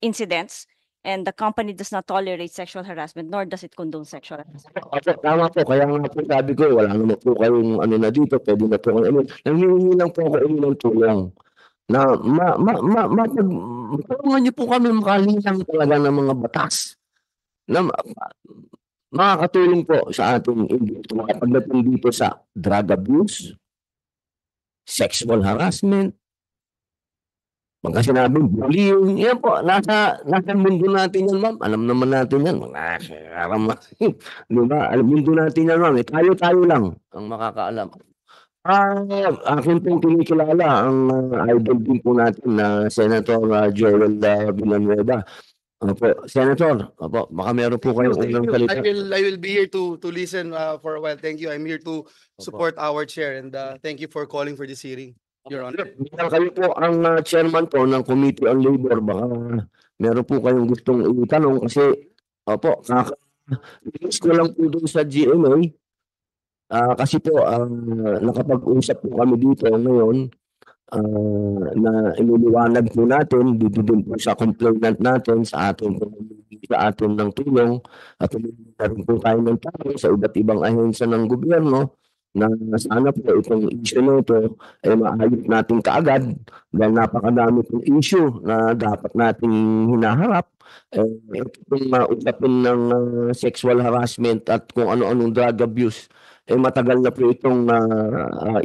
incidents, and the company does not tolerate sexual harassment, nor does it condone sexual harassment. Tama po, kaya nga po sabi ko, wala naman po kayong na dito, pwede na po kayong nangingi lang po ako ng tulong na matulungan niyo po kami makalinang talaga ng mga batas na makakatulong po sa ating industry pagdating dito sa drug abuse, sexual harassment, pagka sinabing bullying, yan po, nasa mundo natin yan, ma'am. Alam naman natin yan, mga karaman. Diba? Mundo natin yan, ma'am. Tayo lang ang makakaalam. Akin pong kinikilala ang idol din po natin na Senator Joel Villanueva. Opo, Senator, opo, baka meron po kayong unang salita. I will be here to listen for a while. Thank you. I'm here to support our chair, and thank you for calling for this hearing, Your Honor. Kayo po ang chairman po ng Committee on Labor. Baka meron po kayong gustong itanong kasi opo, release ko lang po doon sa GMA. Kasi po nakapag-usap po kami dito ngayon na iniliwanag po natin dito din po sa complainant natin sa atin ng tulong at rin po tayo ng tulong sa iba't ibang ahensya ng gobyerno na sana po itong issue na ito ay maayos natin kaagad dahil napakadami pong issue na dapat nating hinaharap. Itong usapin ng sexual harassment at kung ano-anong drug abuse matagal na po itong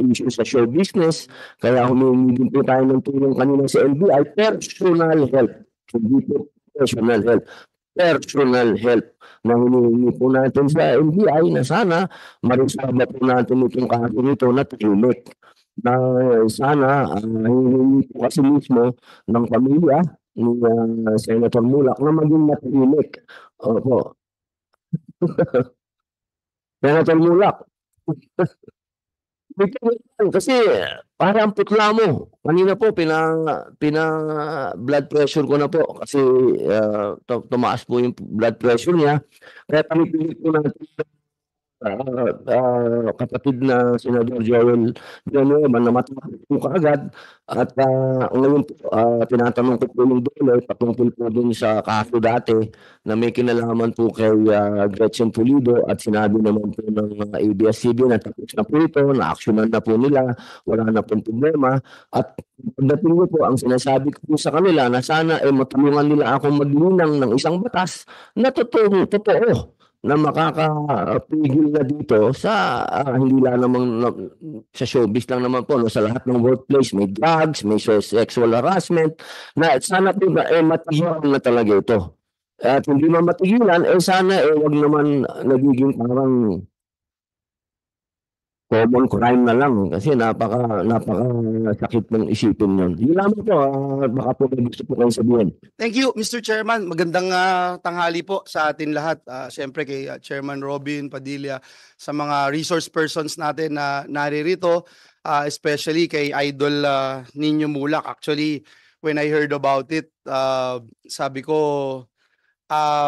issue sa show business. Kaya humingi din po tayo ng tulong kanina sa NBI, personal health. Hindi po personal health. personal help na hinihingi po natin sa NBI na sana ma-resolve po natin itong kaso nito na tahimik. Na sana hinihingi po kasi mismo ng pamilya ni Senator Mulak na maging matahimik. Opo. Senator Mulak. Kasi parang putla mo. Kanina po blood pressure ko na po kasi tumaas po yung blood pressure niya. Kaya pinipilit po natin kapatid na Senador Joel Villanueva na matapos po kaagad at ngayon po tinatanong ko po yung dole patungkol po dun sa kaso dati na may kinalaman po kay Gretchen Pulido at sinabi naman po ng ABS-CBN na tapos na po ito, na-actionan na po nila, wala na pong problema at pagdating ko po ang sinasabi ko po sa kanila na sana matulungan nila akong maglinang ng isang batas na totoo na makakapigil na dito sa hindi lang naman sa showbiz lang naman po, no, sa lahat ng workplace may drugs, may sexual harassment na sana po matigilan na talaga ito. At hindi man matigilan, sana wag naman nagiging parang common crime na lang kasi napaka sakit ng isipin yun. Yun lamang po, baka po may gusto po kayo sabihin. Thank you, Mr. Chairman. Magandang tanghali po sa atin lahat. Siyempre kay Chairman Robin Padilla, sa mga resource persons natin na naririto, especially kay Idol Nino Mulak. Actually, when I heard about it, sabi ko,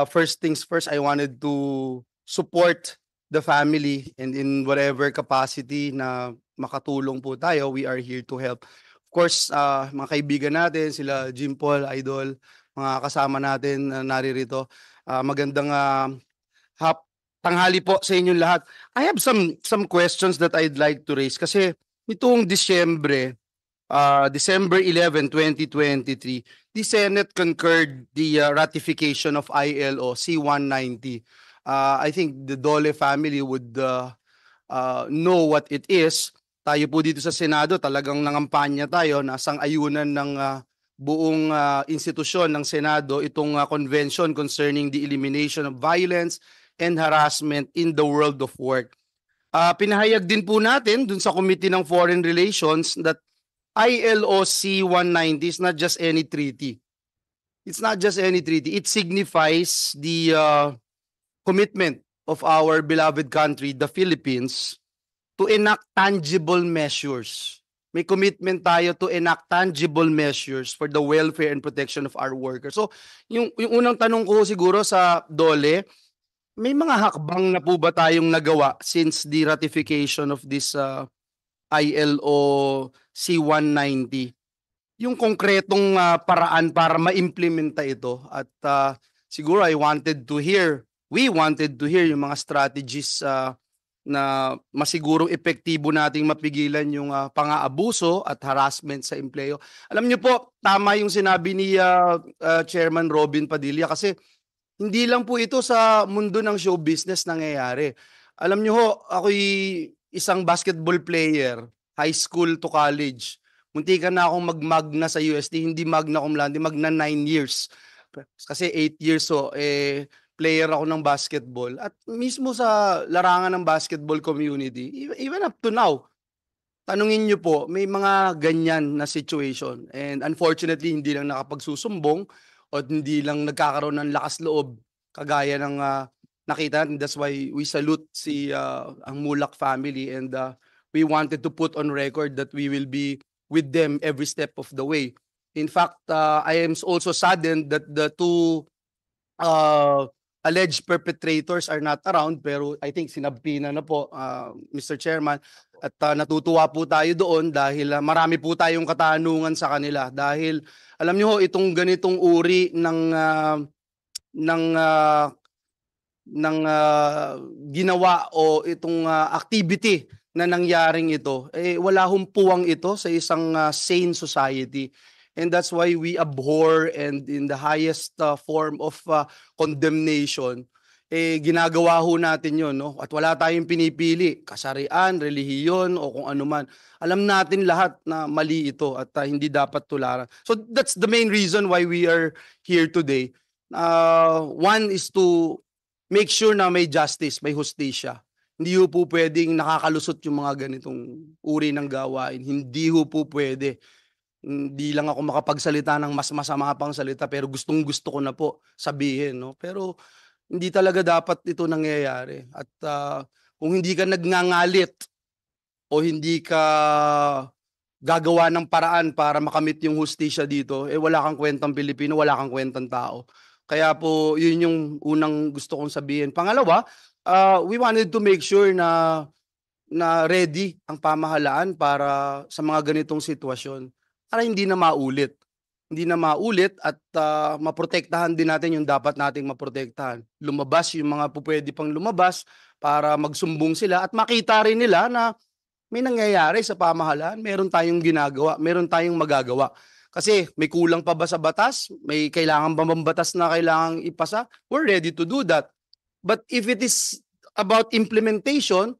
first things first, I wanted to support the family and in whatever capacity na makatulong po tayo, we are here to help. Of course, mga kaibigan natin, sila Jim Paul, Idol, mga kasama natin na naririto. Magandang tanghali po sa inyong lahat. I have some questions that I'd like to raise kasi nitong December 11, 2023, the Senate concurred the ratification of ILO C-190. I think the Dole family would know what it is. Tayo po dito sa Senado talagang nangampanya tayo na sang-ayunan ng buong institusyon ng Senado itong convention concerning the elimination of violence and harassment in the world of work. Pinahayag din po natin dun sa Committee ng Foreign Relations that ILO C-190 is not just any treaty. It's not just any treaty. It signifies the commitment of our beloved country, the Philippines, to enact tangible measures. May commitment tayo to enact tangible measures for the welfare and protection of our workers. So, yung unang tanong ko siguro sa Dole, may mga hakbang na po ba tayong nagawa since the ratification of this ILO C-190? Yung konkretong paraan para ma-implementa ito at siguro we wanted to hear yung mga strategies na masigurong epektibo nating mapigilan yung pang-aabuso at harassment sa empleyo. Alam niyo po, tama yung sinabi ni Chairman Robin Padilla kasi hindi lang po ito sa mundo ng show business nangyayari. Alam niyo ho, ako'y isang basketball player, high school to college. Muntikan na akong magmagna sa UST, hindi magna cum laude, magna 9 years. Kasi 8 years player ako ng basketball at mismo sa larangan ng basketball community, even up to now, tanungin nyo po, may mga ganyan na situation and unfortunately hindi lang nakapagsusumbong o hindi lang nagkakaroon ng lakas loob kagaya ng nakita natin. That's why we salute ang Mulak family and we wanted to put on record that we will be with them every step of the way. In fact, I am also saddened that the two alleged perpetrators are not around, pero I think sinabpina na po, Mr. Chairman, at natutuwa po tayo doon dahil marami po tayong katanungan sa kanila dahil alam niyo ho, itong ganitong uri ng ginawa o itong activity na nangyaring ito, wala hong puwang ito sa isang sane society. And that's why we abhor and in the highest form of condemnation, ginagawa ho natin yun. No? At wala tayong pinipili, kasarian, relihiyon o kung ano man. Alam natin lahat na mali ito at hindi dapat tularan. So that's the main reason why we are here today. One is to make sure na may justice, may hustisya. Hindi ho po pwedeng nakakalusot yung mga ganitong uri ng gawain. Hindi ho po pwede. Hindi lang ako makapagsalita ng mas masama pang salita pero gustong-gusto ko na po sabihin, no? Pero hindi talaga dapat ito nangyayari. At kung hindi ka nagngangalit o hindi ka gagawa ng paraan para makamit yung hustisya dito, wala kang kwentang Pilipino, wala kang kwentang tao. Kaya po, yun yung unang gusto kong sabihin. Pangalawa, we wanted to make sure na ready ang pamahalaan para sa mga ganitong sitwasyon para hindi na maulit. Hindi na maulit at maprotektahan din natin yung dapat nating maprotektahan. Lumabas yung mga pupwede pang lumabas para magsumbong sila at makita rin nila na may nangyayari sa pamahalaan, meron tayong ginagawa, meron tayong magagawa. Kasi may kulang pa ba sa batas? May kailangan ba batas na kailangang ipasa? We're ready to do that. But if it is about implementation,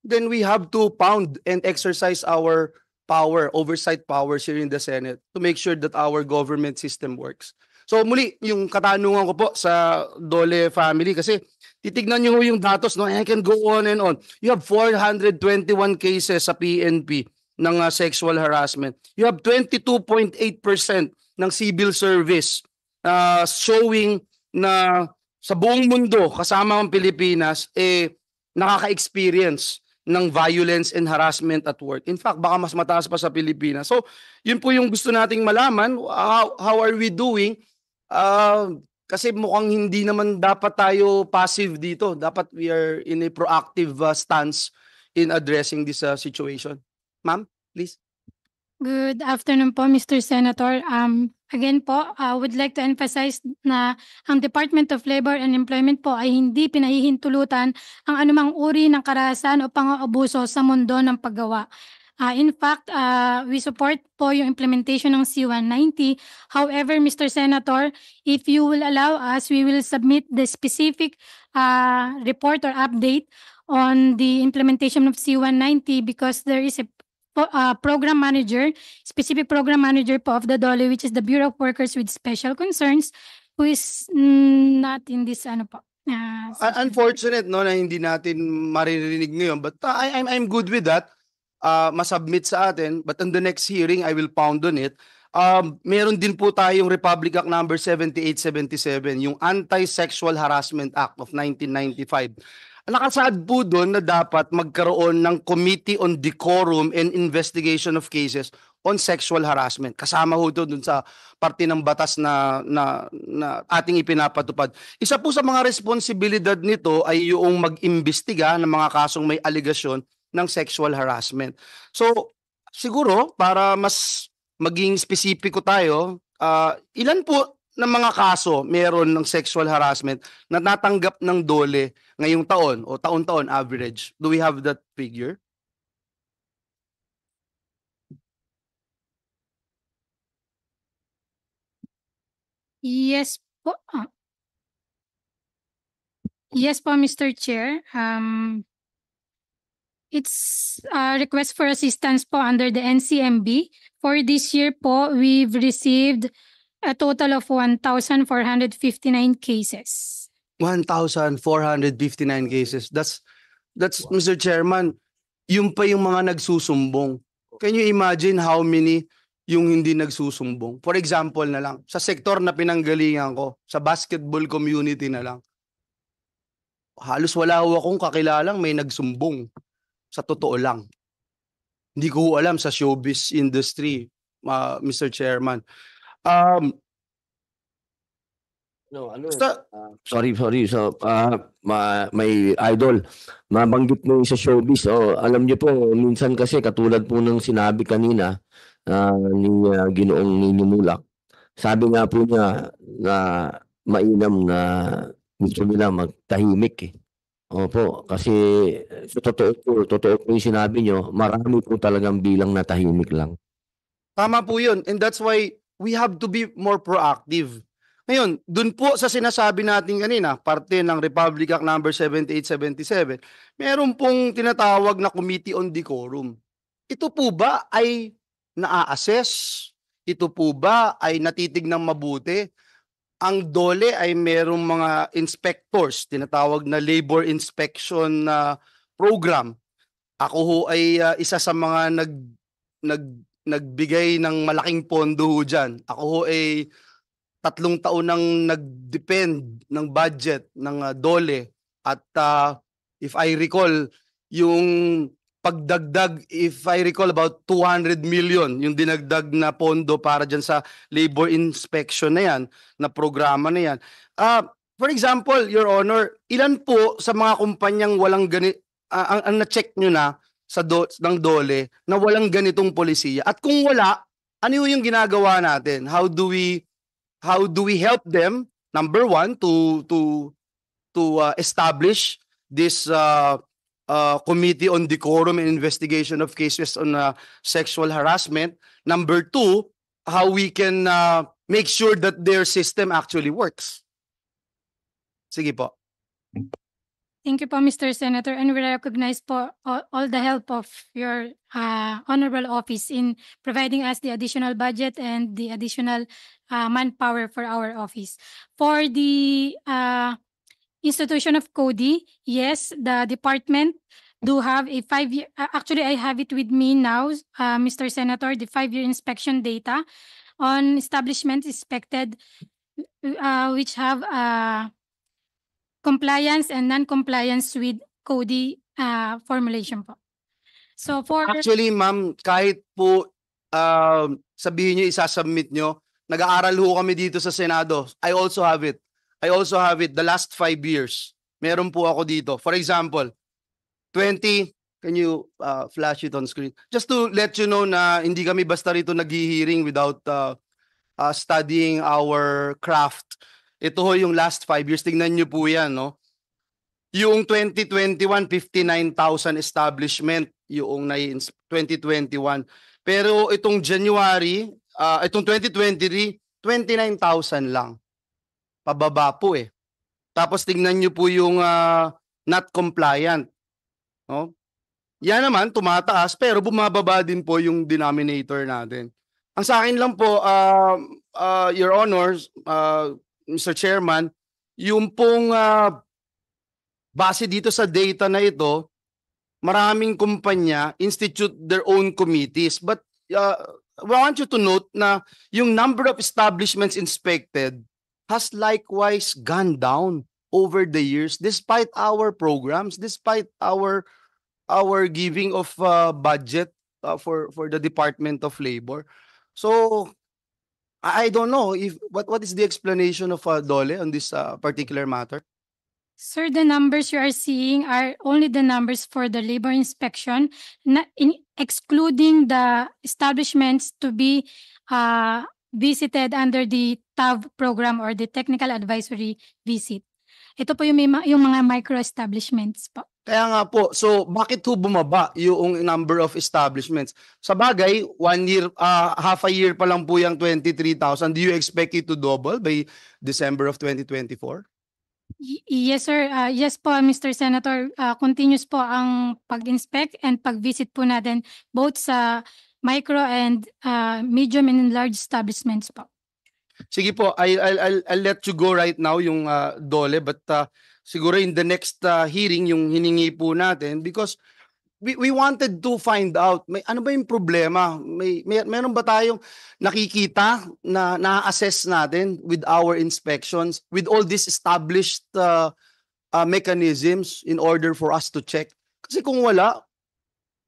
then we have to pound and exercise our power, oversight powers here in the Senate to make sure that our government system works. So muli, yung katanungan ko po sa Dole family kasi titignan nyo yung datos, no? I can go on and on. You have 421 cases sa PNP ng sexual harassment. You have 22.8% ng civil service showing na sa buong mundo, kasama ang Pilipinas, nakaka-experience ng violence and harassment at work. In fact, baka mas mataas pa sa Pilipinas. So, yun po yung gusto nating malaman. How are we doing? Kasi mukhang hindi naman dapat tayo passive dito. Dapat we are in a proactive stance in addressing this situation. Ma'am, please. Good afternoon po, Mr. Senator. Again po, I would like to emphasize na ang Department of Labor and Employment po ay hindi pinahihintulutan ang anumang uri ng karahasan o pang-aabuso sa mundo ng paggawa. In fact, we support po yung implementation ng C-190. However, Mr. Senator, if you will allow us, we will submit the specific report or update on the implementation of C-190 because there is a program manager, specific program manager po of the DOLE, which is the Bureau of Workers with Special Concerns, who is not in this Unfortunate no na hindi natin maririnig ngayon, but I'm good with that. Masubmit sa atin, but on the next hearing I will pound on it. Meron din po tayong Republic Act number 7877, yung Anti-Sexual Harassment Act of 1995. Nakasaad po doon na dapat magkaroon ng Committee on Decorum and Investigation of Cases on Sexual Harassment. Kasama ho doon sa parte ng batas na ating ipinapatupad. Isa po sa mga responsibilidad nito ay yung mag-imbestiga ng mga kasong may aligasyon ng sexual harassment. So, siguro, para mas maging spesipiko tayo, ilan po ng mga kaso meron ng sexual harassment na natanggap ng DOLE ngayong taon o taon-taon average? Do we have that figure? Yes po. Yes po, Mr. Chair. It's a request for assistance po under the NCMB. For this year po, we've received a total of 1,459 cases. 1,459 cases. That's Mr. Chairman, yung pa yung mga nagsusumbong. Can you imagine how many yung hindi nagsusumbong? For example na lang, sa sektor na pinanggalingan ko, sa basketball community na lang, halos wala ho akong kakilalang may nagsumbong. Sa totoo lang. Hindi ko alam sa showbiz industry, Mr. Chairman. Sorry. So, may idol. Mabanggit mo sa showbiz. Alam niyo po, minsan kasi katulad po ng sinabi kanina ni Ginoong Nino Mulak. Sabi nga po niya na mainam na gusto nila magtahimik . Opo, kasi totoo po yung sinabi niyo, marami po talagang bilang na tahimik lang. Tama po yun. And that's why we have to be more proactive. Ngayon, dun po sa sinasabi natin kanina, parte ng Republic Act number 7877, meron pong tinatawag na Committee on Decorum. Ito po ba ay naa-assess? Ito po ba ay natitignan mabuti? ang DOLE ay merong mga inspectors, tinatawag na labor inspection program. Ako ho ay isa sa mga nagbigay ng malaking pondo ho dyan. Ako ho ay 3 taon nang nag-depend ng budget ng DOLE at if I recall, yung pagdagdag, if I recall, about 200 million yung dinagdag na pondo para dyan sa labor inspection na yan, na programa na yan. For example, Your Honor, ilan po sa mga kumpanyang walang ang na-check nyo na ng DOLE na walang ganitong polisiya? At kung wala, ano yung ginagawa natin? How do we help them, number one, to establish this Committee on Decorum and Investigation of Cases on Sexual Harassment? Number two, how we can make sure that their system actually works. Sige po. Thank you po, Mr. Senator, and we recognize po all the help of your honorable office in providing us the additional budget and the additional manpower for our office. For the institution of CODI, yes, the department do have a 5-year, actually I have it with me now, Mr. Senator, the 5-year inspection data on establishments inspected which have compliance and non-compliance with CODI formulation po. So for Actually, ma'am, kahit po sabihin nyo, isasubmit nyo, nag-aaral ho kami dito sa Senado. I also have it the last 5 years. Meron po ako dito. For example, can you flash it on screen? Just to let you know na hindi kami basta rito nag-hearing without studying our craft. Ito ho yung last 5 years. Tingnan nyo po yan, no? Yung 2021, 59,000 establishment yung 2021. Pero itong January, itong 2023, 29,000 lang. Pababa po eh. Tapos tingnan nyo po yung not compliant. No? Yan naman, tumataas, pero bumababa din po yung denominator natin. Ang sa akin lang po, Your Honors, Mr. Chairman, yung pong base dito sa data na ito, maraming kumpanya institute their own committees. But I want you to note na yung number of establishments inspected has likewise gone down over the years despite our programs, despite our giving of budget for the Department of Labor. So I don't know if what is the explanation of DOLE on this particular matter. Sir, the numbers you are seeing are only the numbers for the labor inspection, excluding the establishments to be visited under the TAV program or the Technical Advisory Visit. Ito po yung mga micro-establishments po. Kaya nga po, so bakit ho bumaba yung number of establishments? Sa bagay, 1 year, half a year pa lang po yung 23,000. Do you expect it to double by December of 2024? Yes, sir. Yes po, Mr. Senator. Continuous po ang pag-inspect and pag-visit po natin both sa micro and medium and large establishments po. Sige po, I'll let you go right now yung DOLE, but siguro in the next hearing yung hiningi po natin, because we wanted to find out ano ba yung problema, meron ba tayong nakikita na na-assess natin with our inspections, with all these established mechanisms in order for us to check. Kasi kung wala,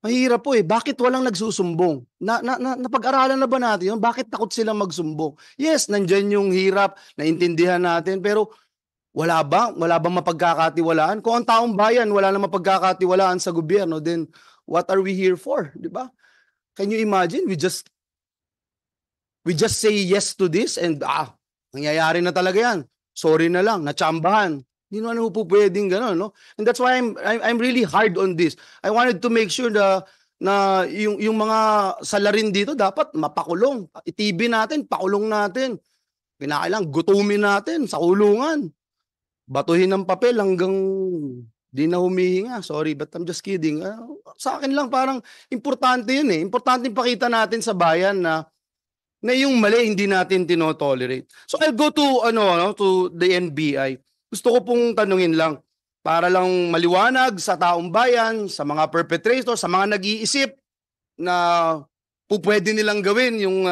mahirap po eh. Bakit walang nagsusumbong? Napag-aralan na ba natin yun? Bakit takot silang magsumbong? Yes, nandyan yung hirap, naintindihan natin, pero wala bang mapagkakatiwalaan? Kung ang taong bayan wala na mapagkakatiwalaan sa gobyerno, then what are we here for? Di ba? Can you imagine? We just say yes to this and nangyayari na talaga yan. Sorry na lang, natsambahan. Hindi naman po pwedeng gano'n, no? And that's why I'm really hard on this. I wanted to make sure na yung mga salarin dito dapat mapakulong. I-TV natin, pakulong natin. Kinakailangan gutumin natin sa kulungan. Batuhin ng papel hanggang di na humihinga. Sorry, but I'm just kidding. Sa akin lang parang importante yun eh. Importante pakita natin sa bayan na na yung mali hindi natin tinotolerate. So I'll go to to the NBI. Gusto ko pong tanungin lang para lang maliwanag sa taong bayan, sa mga perpetrators, sa mga nag-iisip na pwede nilang gawin yung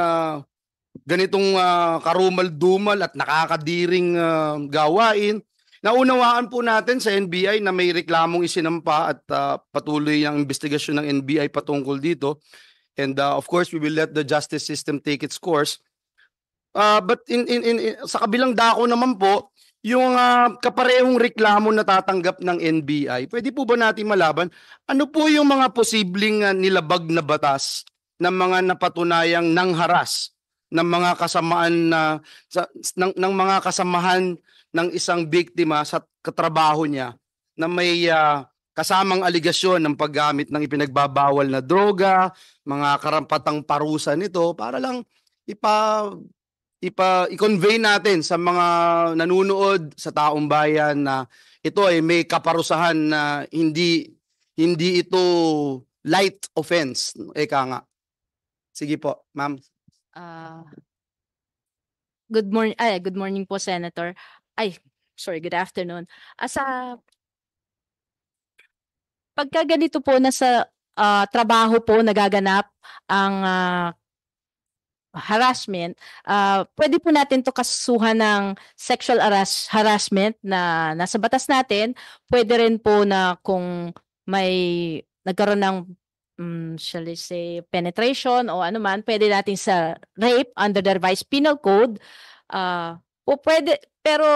ganitong karumal-dumal at nakakadiring gawain. Naunawaan po natin sa NBI na may reklamong isinampa at patuloy ang investigasyon ng NBI patungkol dito. And of course, we will let the justice system take its course. But sa kabilang dako naman po, yung kaparehong reklamo na tatanggap ng NBI, pwede po ba natin malaban ano po yung mga posibleng nilabag na batas ng mga napatunayang nangharas ng mga kasamaan ng mga kasamahan ng isang biktima sa katrabaho niya na may kasamang aligasyon ng paggamit ng ipinagbabawal na droga, mga karampatang parusa nito para lang i-convey natin sa mga nanunood sa taong bayan na ito ay may kaparusahan na hindi ito light offense. Eka nga. Sige po, ma'am. Good morning po, Senator. Good afternoon. Pagka ganito po nasa trabaho po nagaganap ang harassment, pwede po natin to kasuhan ng sexual harassment na nasa batas natin. Pwede rin po na kung may nagkaroon ng shall I say penetration o ano man, pwede natin sa rape under the revised penal code. Po pwede, pero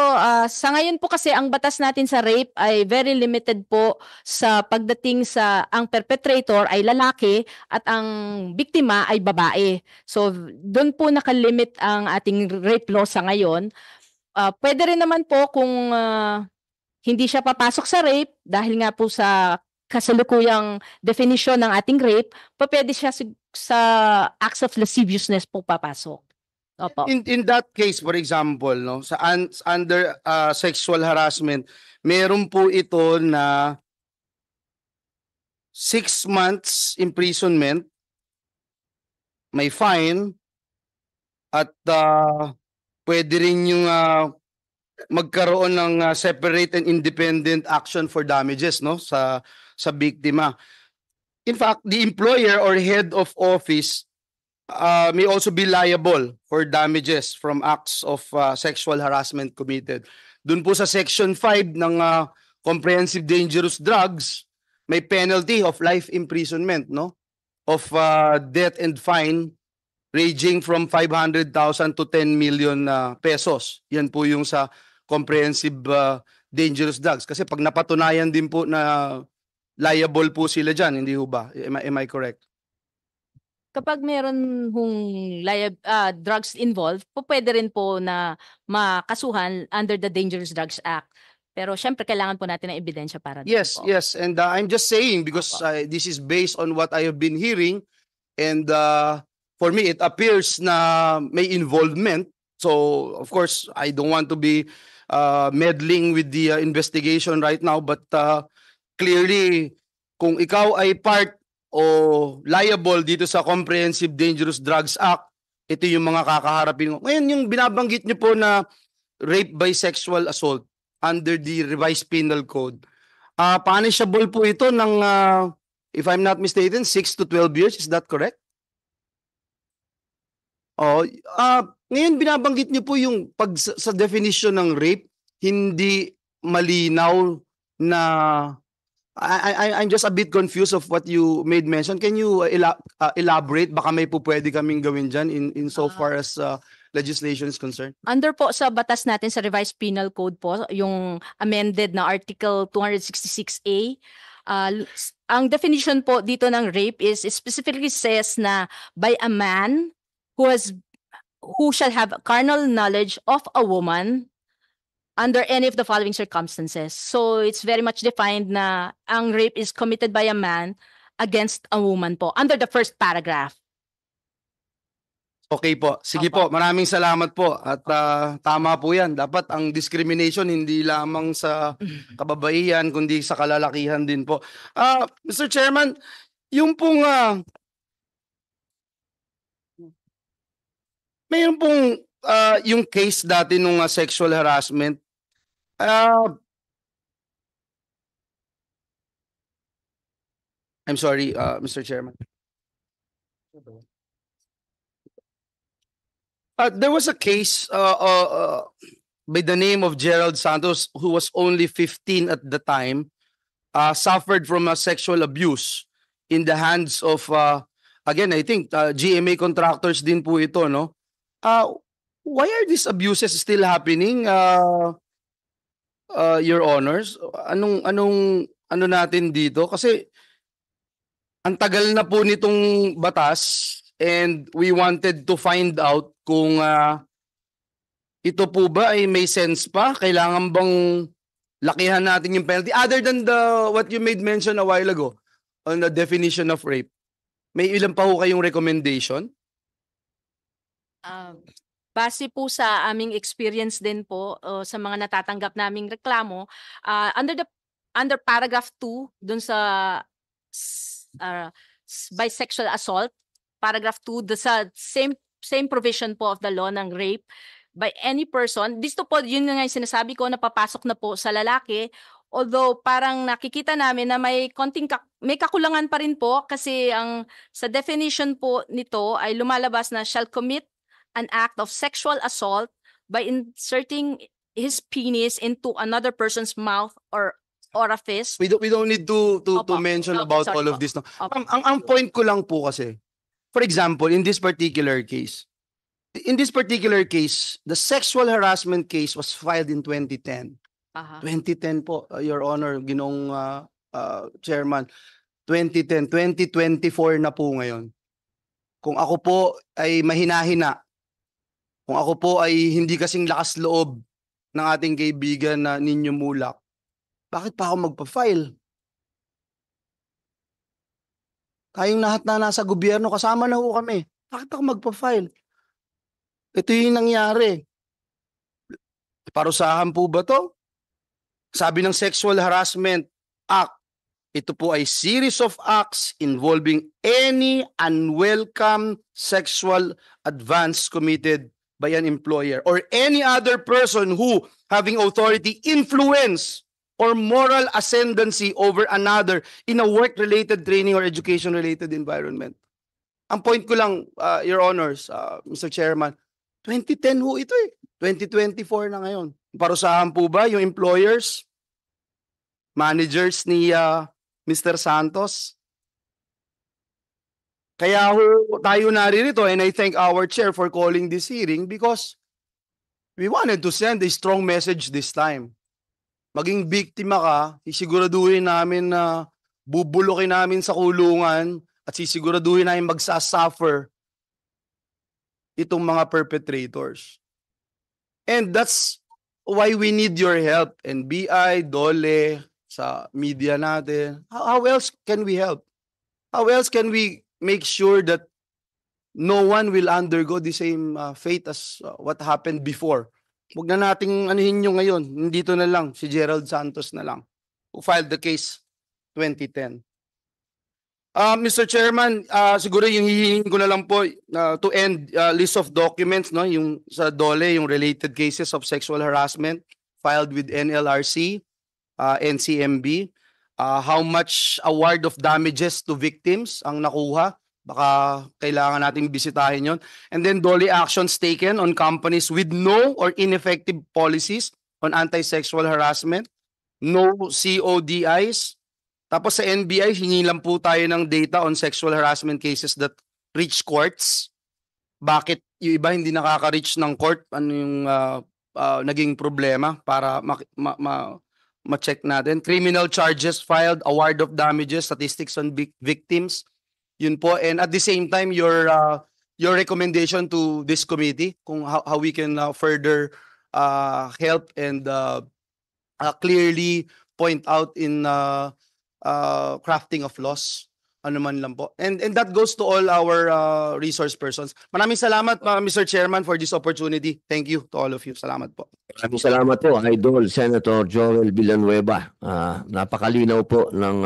sa ngayon po kasi ang batas natin sa rape ay very limited po sa pagdating sa ang perpetrator ay lalaki at ang biktima ay babae. So doon po nakalimit ang ating rape law sa ngayon. Pwede rin naman po kung hindi siya papasok sa rape dahil nga po sa kasalukuyang definition ng ating rape, pwede siya sa acts of lasciviousness po papasok. Opo. In that case, for example, no, sa under sexual harassment, meron po ito na 6 months imprisonment, may fine, at pwede rin yung magkaroon ng separate and independent action for damages, no, sa biktima. In fact, the employer or head of office may also be liable for damages from acts of sexual harassment committed. Doon po sa Section 5 ng Comprehensive Dangerous Drugs, may penalty of life imprisonment, no? Of death and fine ranging from 500,000 to 10 million pesos. Yan po yung sa Comprehensive Dangerous Drugs. Kasi pag napatunayan din po na liable po sila dyan, hindi ho ba? Am I correct? Kapag meron drugs involved, pwede rin po na makasuhan under the Dangerous Drugs Act. Pero syempre kailangan po natin ng ebidensya para dito po. Yes. And I'm just saying because this is based on what I have been hearing and for me it appears na may involvement. So of course, I don't want to be meddling with the investigation right now, but clearly kung ikaw ay part o liable dito sa Comprehensive Dangerous Drugs Act, ito yung mga kakaharapin mo. Ngayon, yung binabanggit niyo po na rape by sexual assault under the revised penal code, punishable po ito ng, if I'm not mistaken, 6 to 12 years. Is that correct? Ngayon, binabanggit niyo po yung sa definition ng rape, hindi malinaw na I'm just a bit confused of what you made mention. Can you elaborate? Baka may po pwede kaming gawin dyan in so far as legislation is concerned. Under po sa batas natin sa revised penal code po, yung amended na Article 266A, ang definition po dito ng rape is specifically says na by a man who shall have carnal knowledge of a woman under any of the following circumstances. So it's very much defined na ang rape is committed by a man against a woman po under the first paragraph. Okay po. Sige po. Maraming salamat po. At tama po yan. Dapat ang discrimination hindi lamang sa kababaihan kundi sa kalalakihan din po. Mr. Chairman, yung pong mayroon pong yung case dati nung sexual harassment. I'm sorry, Mr. Chairman. There was a case by the name of Gerald Santos, who was only 15 at the time, suffered from a sexual abuse in the hands of, again, I think GMA contractors din po ito, no? Why are these abuses still happening, Your Honors? Ano natin dito? Kasi ang tagal na po nitong batas, and we wanted to find out kung ito po ba ay may sense pa? Kailangan bang lakihan natin yung penalty? Other than what you made mention a while ago on the definition of rape, may ilan pa ho kayong recommendation? Base po sa aming experience din po sa mga natatanggap naming reklamo, under paragraph 2 dun sa by sexual assault, paragraph 2, sa same provision po of the law ng rape by any person. Dito po, yun nga yung sinasabi ko, napapasok na po sa lalaki. Although parang nakikita namin na may may kakulangan pa rin po, kasi sa definition po nito ay lumalabas na shall commit an act of sexual assault by inserting his penis into another person's mouth or orifice. We don't need to Opo. mention Opo, about sorry all of po. this. No? Opo. Ang point ko lang po kasi, for example, in this particular case, the sexual harassment case was filed in 2010. Aha. 2010 po, Your Honor, Ginoong Chairman. 2010, 2024 na po ngayon. Kung ako po ay mahina-hina, kung ako po ay hindi kasing lakas loob ng ating kaibigan na Ninyo Mulak, bakit pa ako magpa-file? Tayong lahat na nasa gobyerno, kasama na ho kami. Bakit ako magpa-file? Ito yung nangyari. Parusahan po ba to? Sabi ng Sexual Harassment Act, ito po ay series of acts involving any unwelcome sexual advance committed by an employer or any other person who, having authority, influence, or moral ascendancy over another in a work-related, training, or education-related environment. Ang point ko lang, Your Honors, Mr. Chairman, 2010 ho ito eh. 2024 na ngayon. Parusahan po ba yung employers, managers ni Mr. Santos? Kaya ho tayo naririto, and I thank our chair for calling this hearing because we wanted to send a strong message this time. Maging biktima ka, sisiguraduhin namin na bubulukin namin sa kulungan at sisiguraduhin namin magsasuffer itong mga perpetrators. And that's why we need your help. And BI, DOLE, sa media natin. How else can we help? How else can we make sure that no one will undergo the same fate as what happened before? Huwag na nating anuhin nyo ngayon. Dito na lang, si Gerald Santos na lang, who filed the case 2010. Mr. Chairman, siguro yung hihingin ko na lang po to end list of documents, no, yung sa DOLE, yung related cases of sexual harassment filed with NLRC, NCMB, how much award of damages to victims ang nakuha. Baka kailangan nating bisitahin yon. And then DOLE actions taken on companies with no or ineffective policies on anti-sexual harassment, no CODIs. Tapos sa NBI, hingi lang po tayo ng data on sexual harassment cases that reach courts. Bakit yung iba hindi nakaka-reach ng court? Ano yung naging problema para ma-check natin? Criminal charges filed, award of damages, statistics on victims. Yun po. And at the same time, your recommendation to this committee kung how we can further help and clearly point out in crafting of laws, ano man lang po. And that goes to all our resource persons. Maraming salamat, Mr. Chairman, for this opportunity. Thank you to all of you. Salamat po. Maraming salamat po, Idol Senator Joel Villanueva. Napakalinaw po ng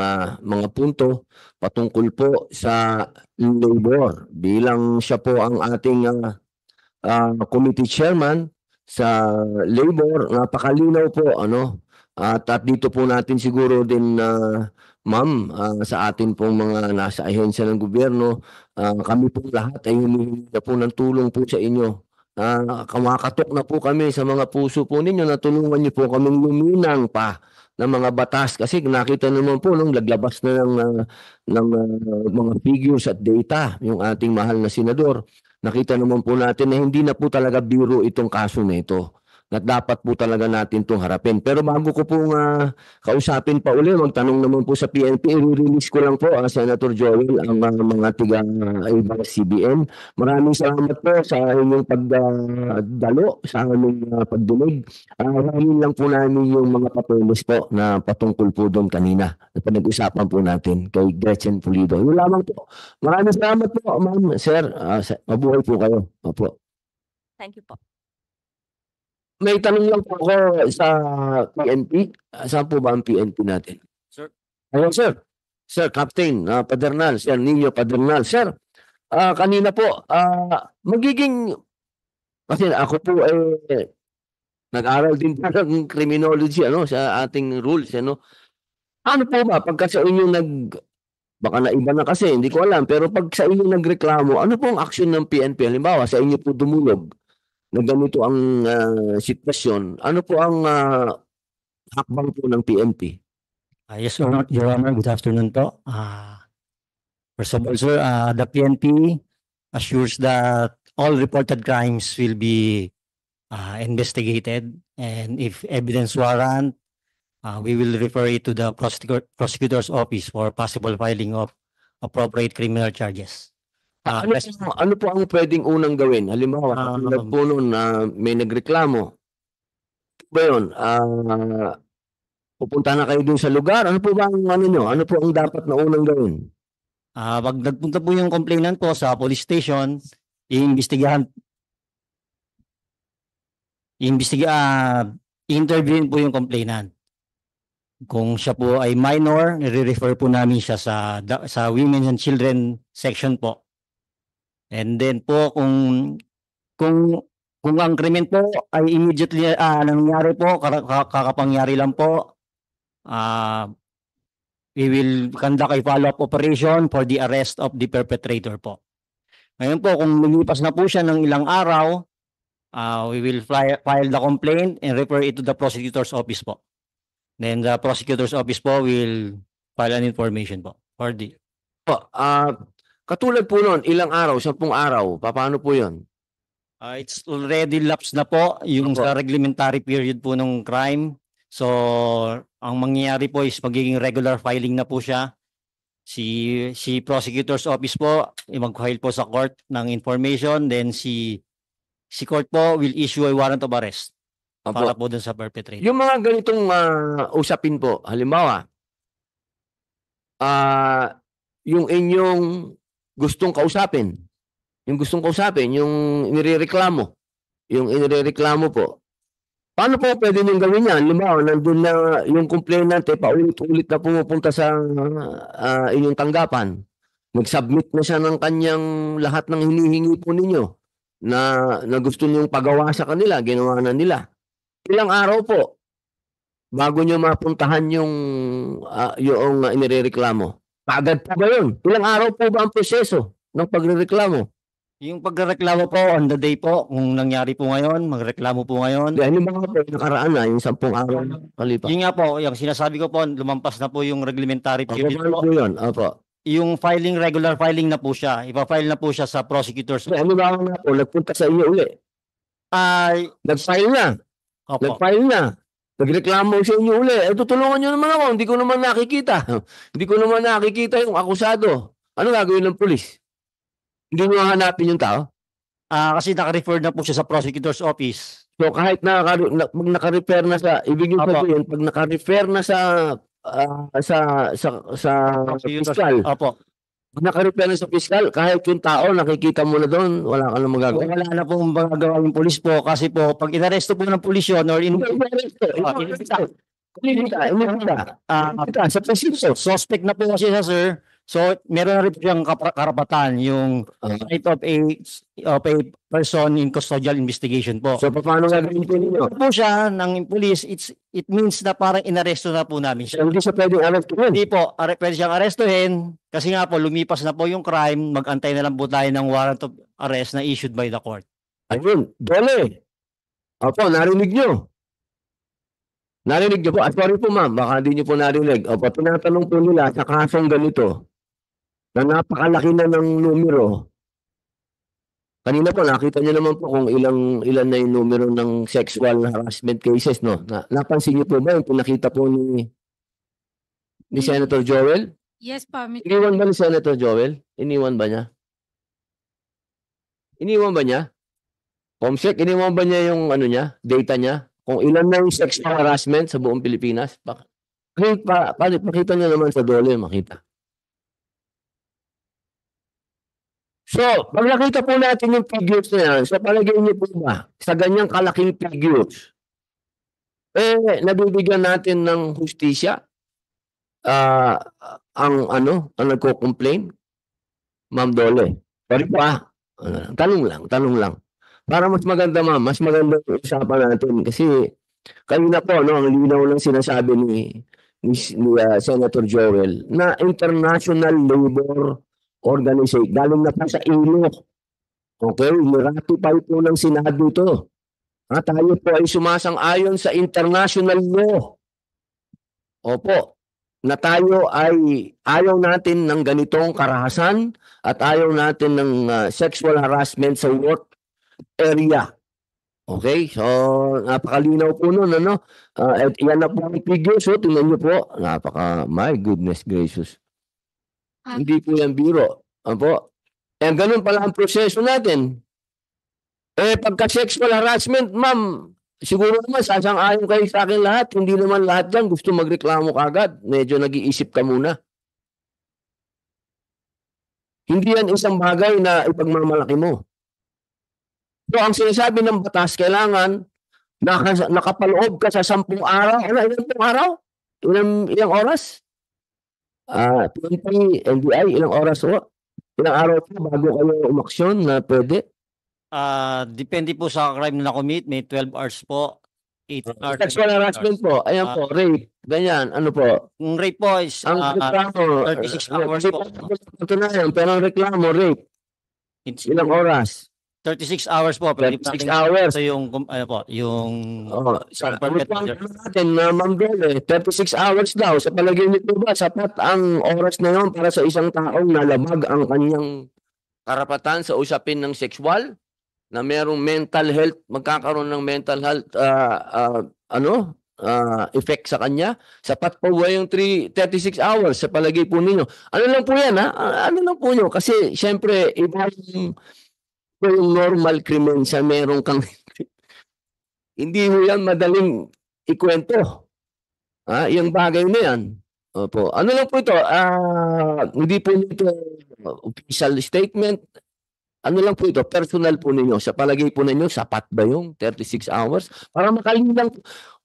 mga punto patungkol po sa labor bilang siya po ang ating committee chairman, sa labor, napakalinaw po, ano, at dito po natin siguro din, ma'am, sa atin pong mga nasa ahensya ng gobyerno, kami po lahat ay humihingi na po ng tulong po sa inyo. Kumakatok na po kami sa mga puso po ninyo na tulungan niyo po kaming luminang pa ng mga batas kasi nakita naman po nung laglabas na ng mga figures at data yung ating mahal na senador. Nakita naman po natin na hindi na po talaga biro itong kaso na ito. Na dapat po talaga natin itong harapin. Pero bago ko pong kausapin pa uli, magtanong naman po sa PNP, i-release ko lang po, Senator Joel, ang mga ibang CBN. Maraming salamat po sa inyong pagdalo, sa aming pagdinig. Hangin lang po namin yung mga papeles po na patungkol po doon kanina. Na pinag-usapan po natin kay Gretchen Pulido. Yun lamang po. Maraming salamat po, ma'am, sir. Mabuhay po kayo. Opo. Thank you po. May tanong lang po ako sa PNP. Saan po ba ang PNP natin? Sir. Ayun, sir. Sir, Captain Padernal, Sir Nino Padernal. Sir, kanina po, magiging, kasi ako po nag-aral din po ng criminology sa ating rules. Ano po ba, pagka sa inyo baka na iba na kasi, hindi ko alam, pero pag sa inyo nagreklamo, ano po ang action ng PNP? Halimbawa, sa inyo po dumulog na ganito ang sitwasyon, ano po ang hakbang po ng PNP? Yes, Your Honor, good afternoon po. First of all, sir, the PNP assures that all reported crimes will be investigated, and if evidence warrant, we will refer it to the prosecutor's office for possible filing of appropriate criminal charges. Ano po ang pwedeng unang gawin? Halimbawa, katulad po noon na may nagreklamo. Ba yun? Pupunta na kayo dun sa lugar? Ano po ba ang nyo? Ano po ang dapat na unang gawin? Pag nagpunta po yung complainant po sa police station, i-interviewin po yung complainant. Kung siya po ay minor, nire-refer po namin siya sa Women and Children section po. And then po kung ang krimen po ay immediately nangyari po, kakapangyari lang po, we will conduct a follow-up operation for the arrest of the perpetrator po. Ngayon po, kung lumipas na po siya ng ilang araw, we will file the complaint and refer it to the prosecutor's office po. Then the prosecutor's office po will file an information po for the... Katulad po noon, ilang araw, 10 araw, paano po yun? It's already lapsed na po yung sa reglementary period po ng crime. So, ang mangyayari po is magiging regular filing na po siya. Si prosecutor's office po, mag-file po sa court ng information. Then si court po will issue a warrant of arrest para po dun sa perpetrator. Yung mga ganitong usapin po, halimbawa, yung inyong gustong kausapin, yung inirereklamo po. Paano po pwede niyong gawin yan? Halimbawa, nandun na yung complainant, paulit-ulit na pumupunta sa inyong tanggapan. Nag-submit na siya ng kanyang lahat ng hinihingi po ninyo na gusto niyong pagawa sa kanila, ginawa na nila. Ilang araw po bago niyo mapuntahan yung inirereklamo? Kaagad po ba yun? Ilang araw po ba ang proseso ng pagrereklamo? Yung pagreklamo po on the day po, kung nangyari po ngayon, magreklamo po ngayon. Yan yung mga po, nakaraan na, yung 10 araw kalipas. Yun nga po, yung sinasabi ko po, lumampas na po yung reglementary period po. Yun? Opo. Yung regular filing na po siya. Ipa-file na po siya sa prosecutor's. Ano ba nga po, nagpunta sa inyo uli? Nag-file na. Opo. Nag-file na. Nagreklamo sa inyo uli. Tutulungan nyo naman ako. Hindi ko naman nakikita yung akusado. Ano gagawin ng pulis? Hindi nyo hanapin yung tao? Kasi naka-refer na po siya sa prosecutor's office. So kahit naka-refer na sa, ibig yung sabihin, pag naka-refer na sa piskal. Opo. Pag naka-refer na sa piskal, kahit yung tao nakikita mo na doon, wala ka na magagawa. Wala na pong magagawa yung pulis po kasi po pag inaresto po ng pulis yun or sa presipso. suspect na po kasi siya, sir. So meron na rin siyang karapatan yung right of a person in custodial investigation po. So paano gagawin po ninyo? Ito po siya ng police, it means na parang inaresto na po namin siya. Hindi siya pwedeng arrestuhin. Hindi po, pwede siyang arestuhin kasi nga po lumipas na po yung crime, mag-antay na lang po tayo ng warrant of arrest na issued by the court. Ayun, Dole. Opo, narinig nyo. Narinig nyo po. Sorry po ma'am, baka hindi nyo po narinig. Opo, tinatanong po nila sa kasong ganito na napakalaki na ng numero. Kanina po, nakita nyo naman po kung ilan na yung numero ng sexual harassment cases, no? Napansin nyo po ba yung pinakita po ni Senator Joel? Yes po, Iniwan ba ni Senator Joel? Iniwan ba niya? Iniwan ba niya? Comsec, iniwan ba niya yung ano niya, data niya? Kung ilan na yung sexual harassment sa buong Pilipinas? Pakita niyo naman sa Dole, makita. So, pag nakita po natin yung figures na yan, sa palagay niyo po ba, sa ganyang kalaking figures, nabibigyan natin ng hustisya ang nagko-complain? Ma'am Dole. Sorry pa. Tanong lang. Para mas maganda ma'am, mas maganda yung usapan natin kasi kanina po, no, ang linaw lang sinasabi ni Senator Joel na International Labor Organization, galing na pa sa ILO. Okay, niratify po ng Senado ito. Tayo po ay sumasang-ayon sa international law. Opo, na tayo ay ayaw natin ng ganitong karahasan at ayaw natin ng sexual harassment sa work area. Okay, so napakalinaw po nun, ano? At yan na po ang figures, so tingnan nyo po, my goodness gracious. Hindi po yan biro. Opo. Ganun pala ang proseso natin. Pagka sexual harassment, ma'am, siguro naman sasang-ayon kayo sa akin lahat. Hindi naman lahat dyan gusto magreklamo kagad. Medyo nag-iisip ka muna. Hindi yan isang bagay na ipagmamalaki mo. So, ang sinasabi ng batas, kailangan nakapaloob ka sa 10 araw. Ilang araw? Ilang oras? 20 NBI, ilang oras o? Ilang araw po bago kayo umaksyon na pwede? Depende po sa crime na na-commit, may 12 hours po, 8 hours. Sexual harassment po, ayan po, rape, ganyan, ano po? Yung rape po is Ang reklamo, 36 hours po. Patunayan, pero ang reklamo, rape, ilang oras? 36 hours po. 36 hours. So yung, ano po, yung... Sa natin na Ma'am Dole, 36 hours daw. Sa palagay nito ba, sapat ang oras na yun para sa isang taong nalabag ang kanyang karapatan sa usapin ng sexual? Na merong mental health, magkakaroon ng mental health, effect sa kanya? Sapat po ba yung 36 hours sa palagay po ninyo? Ano lang po yan, ha? Ano lang po nyo? Kasi, syempre, iba yung normal krimen sa merong kang hindi mo yan madaling ikwento. Yung bagay na yan. Opo. Ano lang po ito? Hindi po ito official statement. Ano lang po ito? Personal po ninyo. Sa palagay po ninyo, sapat ba yung 36 hours? Para makalinang,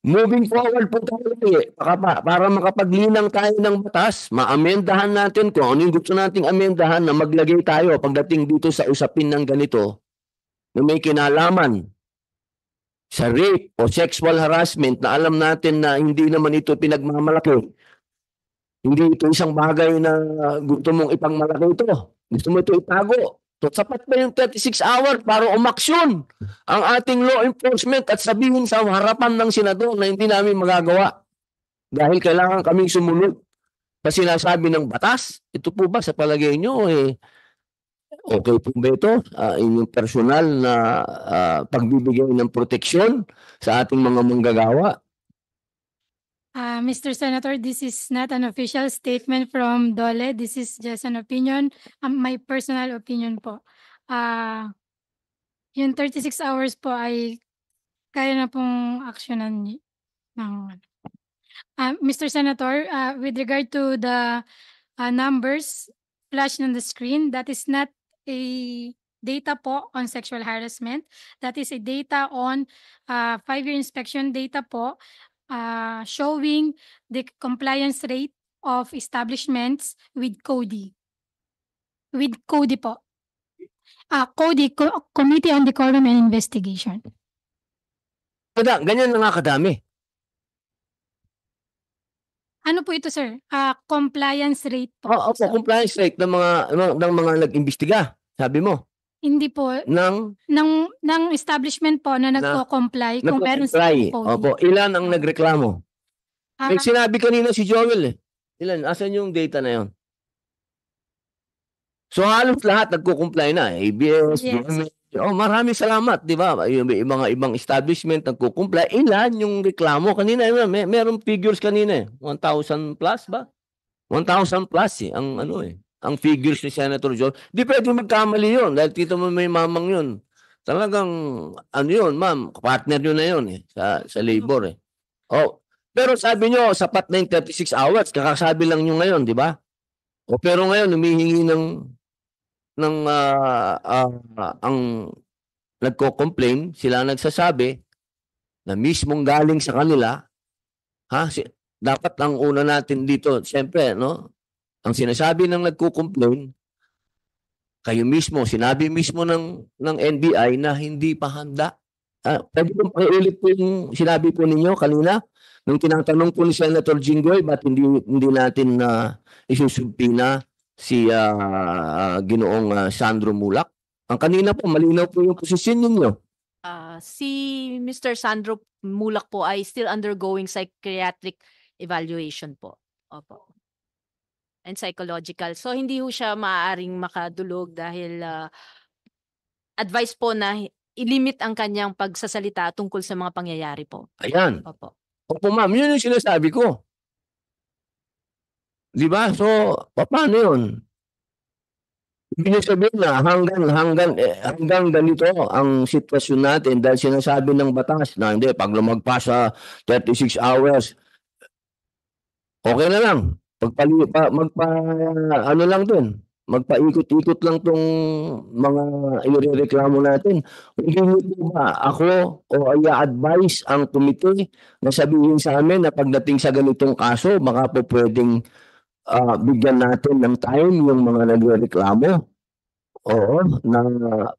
moving forward po tayo. Para makapaglinang tayo ng batas, maamendahan natin kung ano yung gusto nating amendahan na maglagay tayo pagdating dito sa usapin ng ganito na may kinalaman sa rape o sexual harassment na alam natin na hindi naman ito pinagmamalaki. Hindi ito isang bagay na gusto mong ipangmalaki ito. Gusto mo ito itago. So, sapat ba yung 36 hours para umaksyon ang ating law enforcement at sabihin sa harapan ng senador na hindi namin magagawa dahil kailangan kaming sumunod sa sinasabi ng batas? Ito po ba sa palagay nyo okay po ba ito? Inyong personal na pagbibigay ng proteksyon sa ating mga manggagawa? Mr. Senator, this is not an official statement from Dole. This is just an opinion, my personal opinion po. Yung 36 hours po ay kaya na pong aksyonan ng Mr. Senator, with regard to the numbers flashed on the screen, that is not a data po on sexual harassment. That is a data on 5-year inspection data po, showing the compliance rate of establishments with CODI. With CODI po. CODI, Committee on Decorum and Investigation. Ganyan na nga kadami. Ano po ito, sir? Compliance rate po. Opo, compliance rate ng mga nag-imbestiga, sabi mo. Hindi po. Ng establishment po na nagko-comply kung meron Nagko-comply. silang CODI. Opo, ilan ang nagreklamo? May sinabi kanina si Joel eh. Ilan? Asan yung data na yon? So halos lahat nagko-comply na. ABS, Yes. maraming salamat, di ba? Yung mga ibang establishment nagko-comply. Ilan yung reklamo? Kanina, merong figures kanina eh. 1,000 plus ba? 1,000 plus eh. Ang figures ni Senator Joel. Di pwede magkamali yun. Dahil tito mo may mamang yun. Talagang, yun, ma'am, partner nyo na yun eh. Sa labor eh. Pero sabi nyo, sapat na yung 36 hours. Kakasabi lang nyo ngayon, di ba? Pero ngayon, humihingi ang nagko-complain, sila nagsasabi na mismong galing sa kanila, dapat ang una natin dito, siyempre, no? Ang sinasabi ng nagko-complain, kayo mismo, sinabi mismo ng NBI na hindi pa handa. Pwede kong pakiulit po yung sinabi po ninyo kanina, nung tinatanong po ni Senator Jinggoy, ba't hindi natin isusumpina si Ginoong Sandro Mulak? Ang kanina po, malinaw po yung posisyon ninyo. Si Mr. Sandro Mulak po ay still undergoing psychiatric evaluation po. Opo. And psychological. So hindi ho siya maaaring makadulog dahil advice po na ilimit ang kanyang pagsasalita tungkol sa mga pangyayari po. Ayan. Opo. Opo ma'am, yun yung sinasabi ko. Di ba? So, paano yun? Ibig sabihin na hanggang ganito ang sitwasyon natin dahil sinasabi ng batas na hindi, pag lumagpas sa 36 hours, okay na lang. Magpaikot-ikot lang tong mga irereklamo natin. Hindi mo ba ako o i-advise ang committee na sabihin sa amin na pagdating sa ganitong kaso, baka po pwedeng bigyan natin ng time yung mga nagrereklamo. Oo, na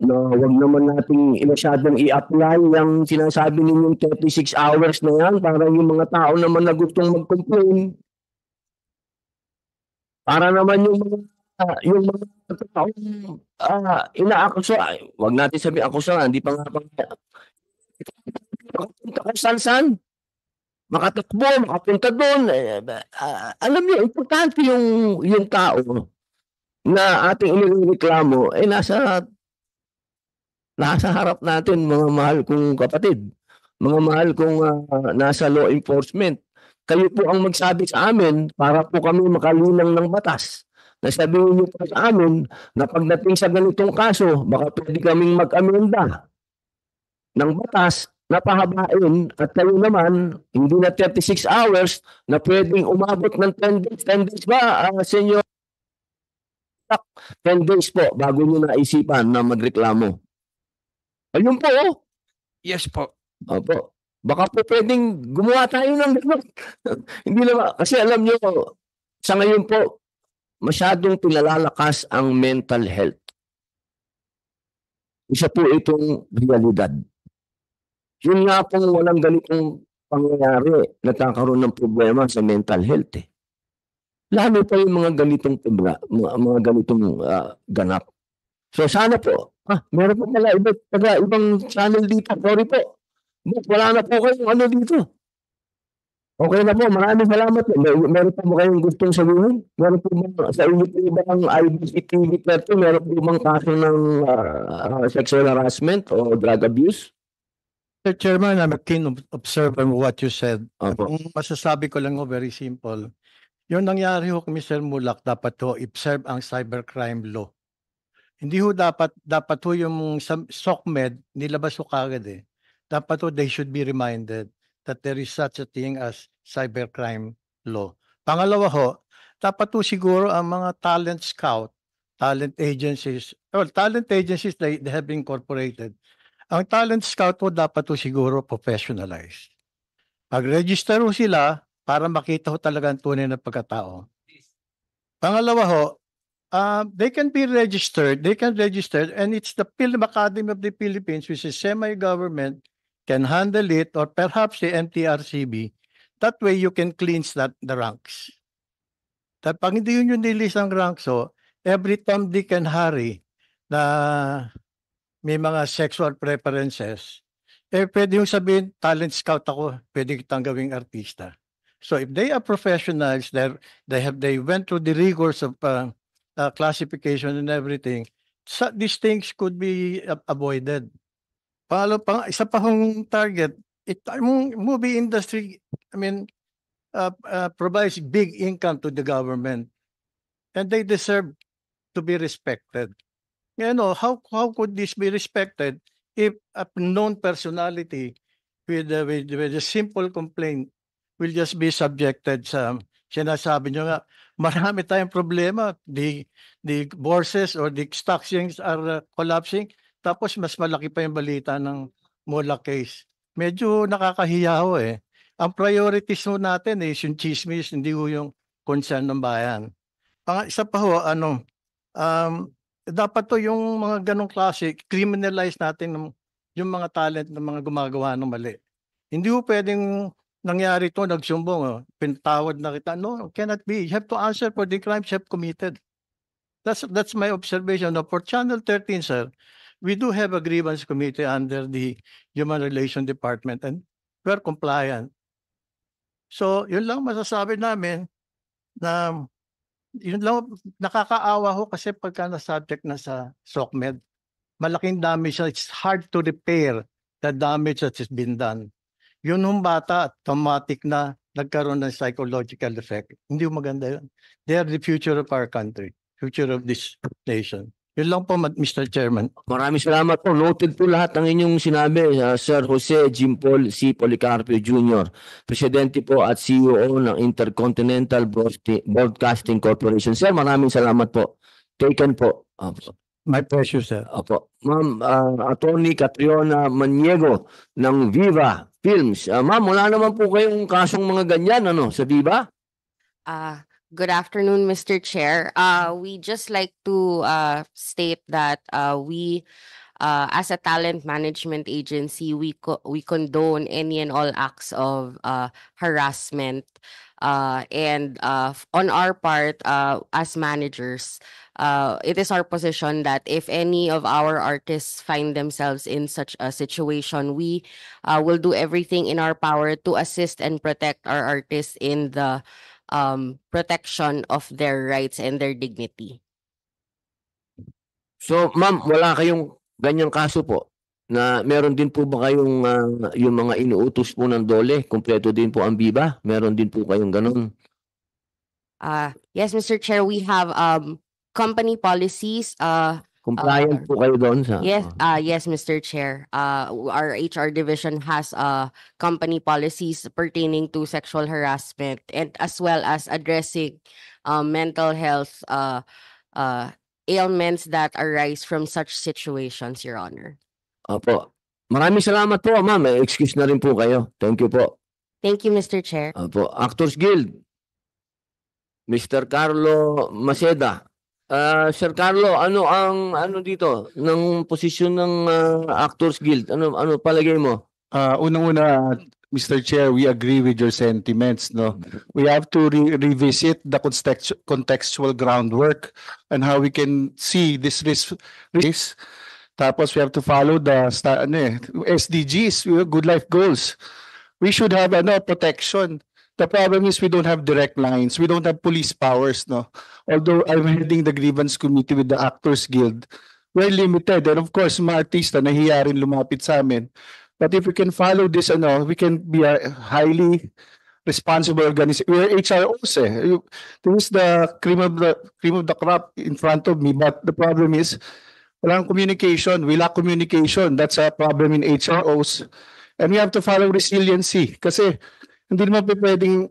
wag naman nating masyadong i-apply yung sinasabi ninyong 36 hours na yan para yung mga tao naman na gustong mag-complain. Para naman yung mga tao inaakusa, wag natin sabihin akusa, hindi pa nga kung saan makatakbo, makapunta doon. Alam niyo, importante yung tao na ating inireklamo nasa harap natin, mga mahal kong kapatid, mga mahal kong nasa law enforcement. Kayo po ang magsabi sa amin para po kami makalinang ng batas. Nasabihin niyo po sa amin na pagdating sa ganitong kaso, baka pwede kaming mag-amenda ng batas na pahabain at kayo naman, hindi na 36 hours na pwedeng umabot ng 10 days. 10 days ba, Senyor? 10 days po bago nyo naisipan na magreklamo. Ayun po. Yes po. Opo. Baka po pwedeng gumawa tayo ng hindi naman. Kasi alam nyo, sa ngayon po, masyadong pinalalakas ang mental health. Isa po itong realidad. Yun nga pong walang ganitong pangyayari, nagkakaroon ng problema sa mental health eh. Lalo pa yung mga ganitong mga ganitong ganap. So sana po, meron po pala ibang channel dito. Sorry po. Wala na po kayong dito. Okay na po, maraming salamat. Meron po ba kayong gustong sabihin? Meron po ba sa inyo po ba ang IBC TV Perto? Meron po bang kaso ng sexual harassment o drug abuse? Mr. Chairman, I'm a keen observer of what you said. Opo. Kung masasabi ko lang very simple. Yung nangyari ho kay Mr. Mulak, dapat ho i-observe ang cybercrime law. Hindi ho dapat ho yung SOCMED, nilabas ho kagad eh. Dapat ho they should be reminded that there is such a thing as cybercrime law. Pangalawa ho, dapat ho siguro ang mga talent scout, talent agencies, they have been incorporated. Ang talent scout po dapat po siguro professionalized. Pag-register ho sila para makita ho talaga ang tunay na pagkatao. Pangalawa ho, they can be registered, and it's the Film Academy of the Philippines, which is semi-government, can handle it, or perhaps the MTRCB. That way you can cleanse the ranks. That pag hindi yun yung nilis ng ranks, so every Tom, Dick, and Harry na may mga sexual preferences, pwede yung sabihin, talent scout ako, pwede kitang gawing artista. So if they are professionals, they went through the rigors of classification and everything, so these things could be avoided. Isa pa hong target, movie industry, provides big income to the government, and they deserve to be respected. How could this be respected if a known personality with a simple complaint will just be subjected sa sinasabi nyo nga, marami tayong problema. The bourses or the stock exchanges are collapsing. Tapos mas malaki pa yung balita ng Mola case. Medyo nakakahiya ho eh. Ang priorities ho natin is yung chismis, hindi ho yung concern ng bayan. Isa pa ho, dapat to yung mga ganong klase, criminalize natin yung mga talent ng mga gumagawa ng mali. Hindi ho pwedeng nangyari to, nagsumbong, pinatawad na kita. No, cannot be. You have to answer for the crimes you have committed. That's my observation. Now, for Channel 13, sir, we do have a grievance committee under the Human Relations Department, and we're compliant. So, yun lang masasabi namin na yun lang, nakakaawa ho kasi pagka na-subject na sa SOCMED, malaking damage siya. It's hard to repair the damage that has been done. Yun yung bata, traumatic na nagkaroon ng psychological effect. Hindi maganda yun. They are the future of our country, future of this nation. Yun lang po, Mr. Chairman. Maraming salamat po. Noted po lahat ng inyong sinabi, Sir Jose Jimpol C. Policarpio Jr., Presidente po at CEO ng Intercontinental Broadcasting Corporation. Sir, maraming salamat po. Taken po. My pleasure, sir. Opo. Ma'am, Attorney Catriona Maniego ng Viva Films. Ma'am, wala naman po kayong kasong mga ganyan sa Viva? Good afternoon, Mr. Chair. We just like to state that we, as a talent management agency, we condone any and all acts of harassment. And on our part, as managers, it is our position that if any of our artists find themselves in such a situation, we will do everything in our power to assist and protect our artists in the protection of their rights and their dignity. So, ma'am, wala kayong ganyang kaso po? Na meron din po ba kayong yung mga inuutos po ng DOLE, kumpleto din po ang Viva? Meron din po kayong ganun? Yes, Mr. Chair, we have company policies. Compliant po kayo doon sa? Yes, Mr. Chair. Our HR division has company policies pertaining to sexual harassment, and as well as addressing mental health ailments that arise from such situations, Your Honor. Opo. Maraming salamat po, ma'am. Excuse na rin po kayo. Thank you po. Thank you, Mr. Chair. Opo. Actors Guild. Mr. Carlo Maceda. Sir Carlo, ano dito ng posisyon ng Actors Guild? Ano palagay mo? Unang-una, Mr. Chair, we agree with your sentiments. No, we have to revisit the contextual groundwork and how we can see this risk. Tapos we have to follow the SDGs, good life goals. We should have protection. The problem is we don't have direct lines. We don't have police powers. No, although I'm heading the grievance committee with the Actors Guild, we're limited. And of course, mga artista nahiya rin lumapit sa amin. But if we can follow this, we can be a highly responsible organization. We're HROs. This is the cream of the crop in front of me. But the problem is, walang communication. We lack communication. That's a problem in HROs. And we have to follow resiliency. Kasi hindi naman pwedeng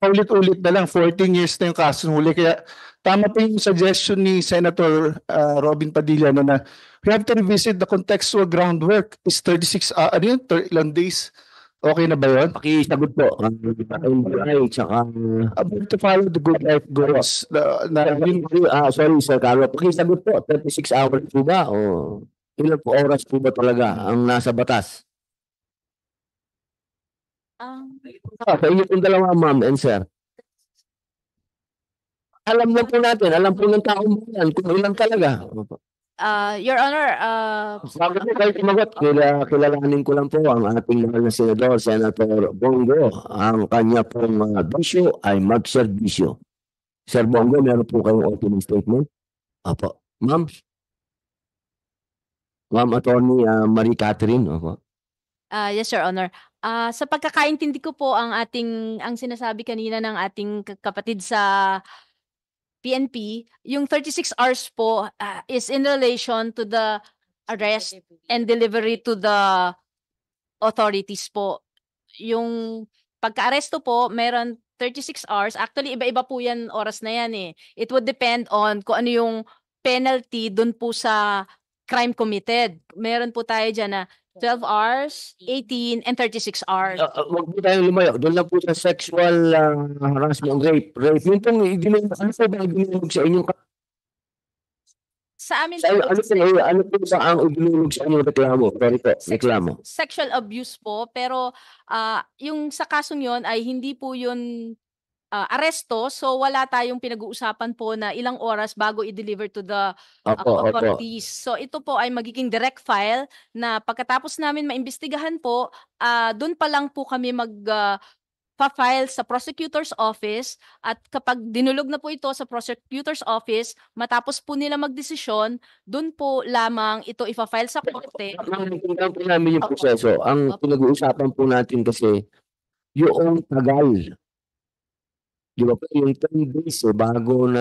ulit-ulit na lang. 14 years na yung kaso huli. Kaya tama po yung suggestion ni Senator Robin Padilla na we have to revisit the contextual groundwork. It's 36, ilang days Okay na ba yun? Pakisagot po. NBI, tsaka... About to follow the good life goals. Sorry, Sir Carlo. Pakisagot po. 36 hours po ba? O ilang po oras po ba talaga ang nasa batas? Sa inyo pong dalawa, ma'am and sir. Alam lang po natin, alam po ng taong bayan kung ilan talaga. Your Honor, Bago po kayo tumagot, kilalanin ko lang po ang ating mahal na senador, Senator Bongo. Ang kanya pong bisyo ay magserbisyo. Sir Bongo, meron po kayong opening statement? Apo. Ma'am? Ma'am Attorney Marie Catherine. Apo. yes, Your Honor. Sa pagkakaintindi ko po ang sinasabi kanina ng ating kapatid sa PNP, yung 36 hours po is in relation to the arrest and delivery to the authorities po. Yung pagka-aresto po, meron 36 hours. Actually, iba-iba po yan, oras na yan eh. It would depend on kung ano yung penalty dun po sa crime committed. Meron po tayo dyan na 12 hours, 18, and 36 hours. Huwag po tayong lumayo. Doon lang po sa sexual harassment, rape. Yun pong, ano po ba ginulog sa inyong Sa amin ano po ba ang ginulog sa inyong reklamo? Sorry po, reklamo. sexual abuse po, pero yung sa kasong yon ay hindi po yun aresto, so wala tayong pinag-uusapan po na ilang oras bago i-deliver to the authorities. So ito po ay magiging direct file na pagkatapos namin maimbestigahan po, doon pa lang po kami pa-file sa prosecutor's office, at kapag dinulog na po ito sa prosecutor's office, matapos po nila magdesisyon, doon po lamang ito ipa-file sa korte. Naiintindihan po namin yung proseso. Ang pinag-uusapan po natin kasi yung tagal. Di ba po, yung 10 days bago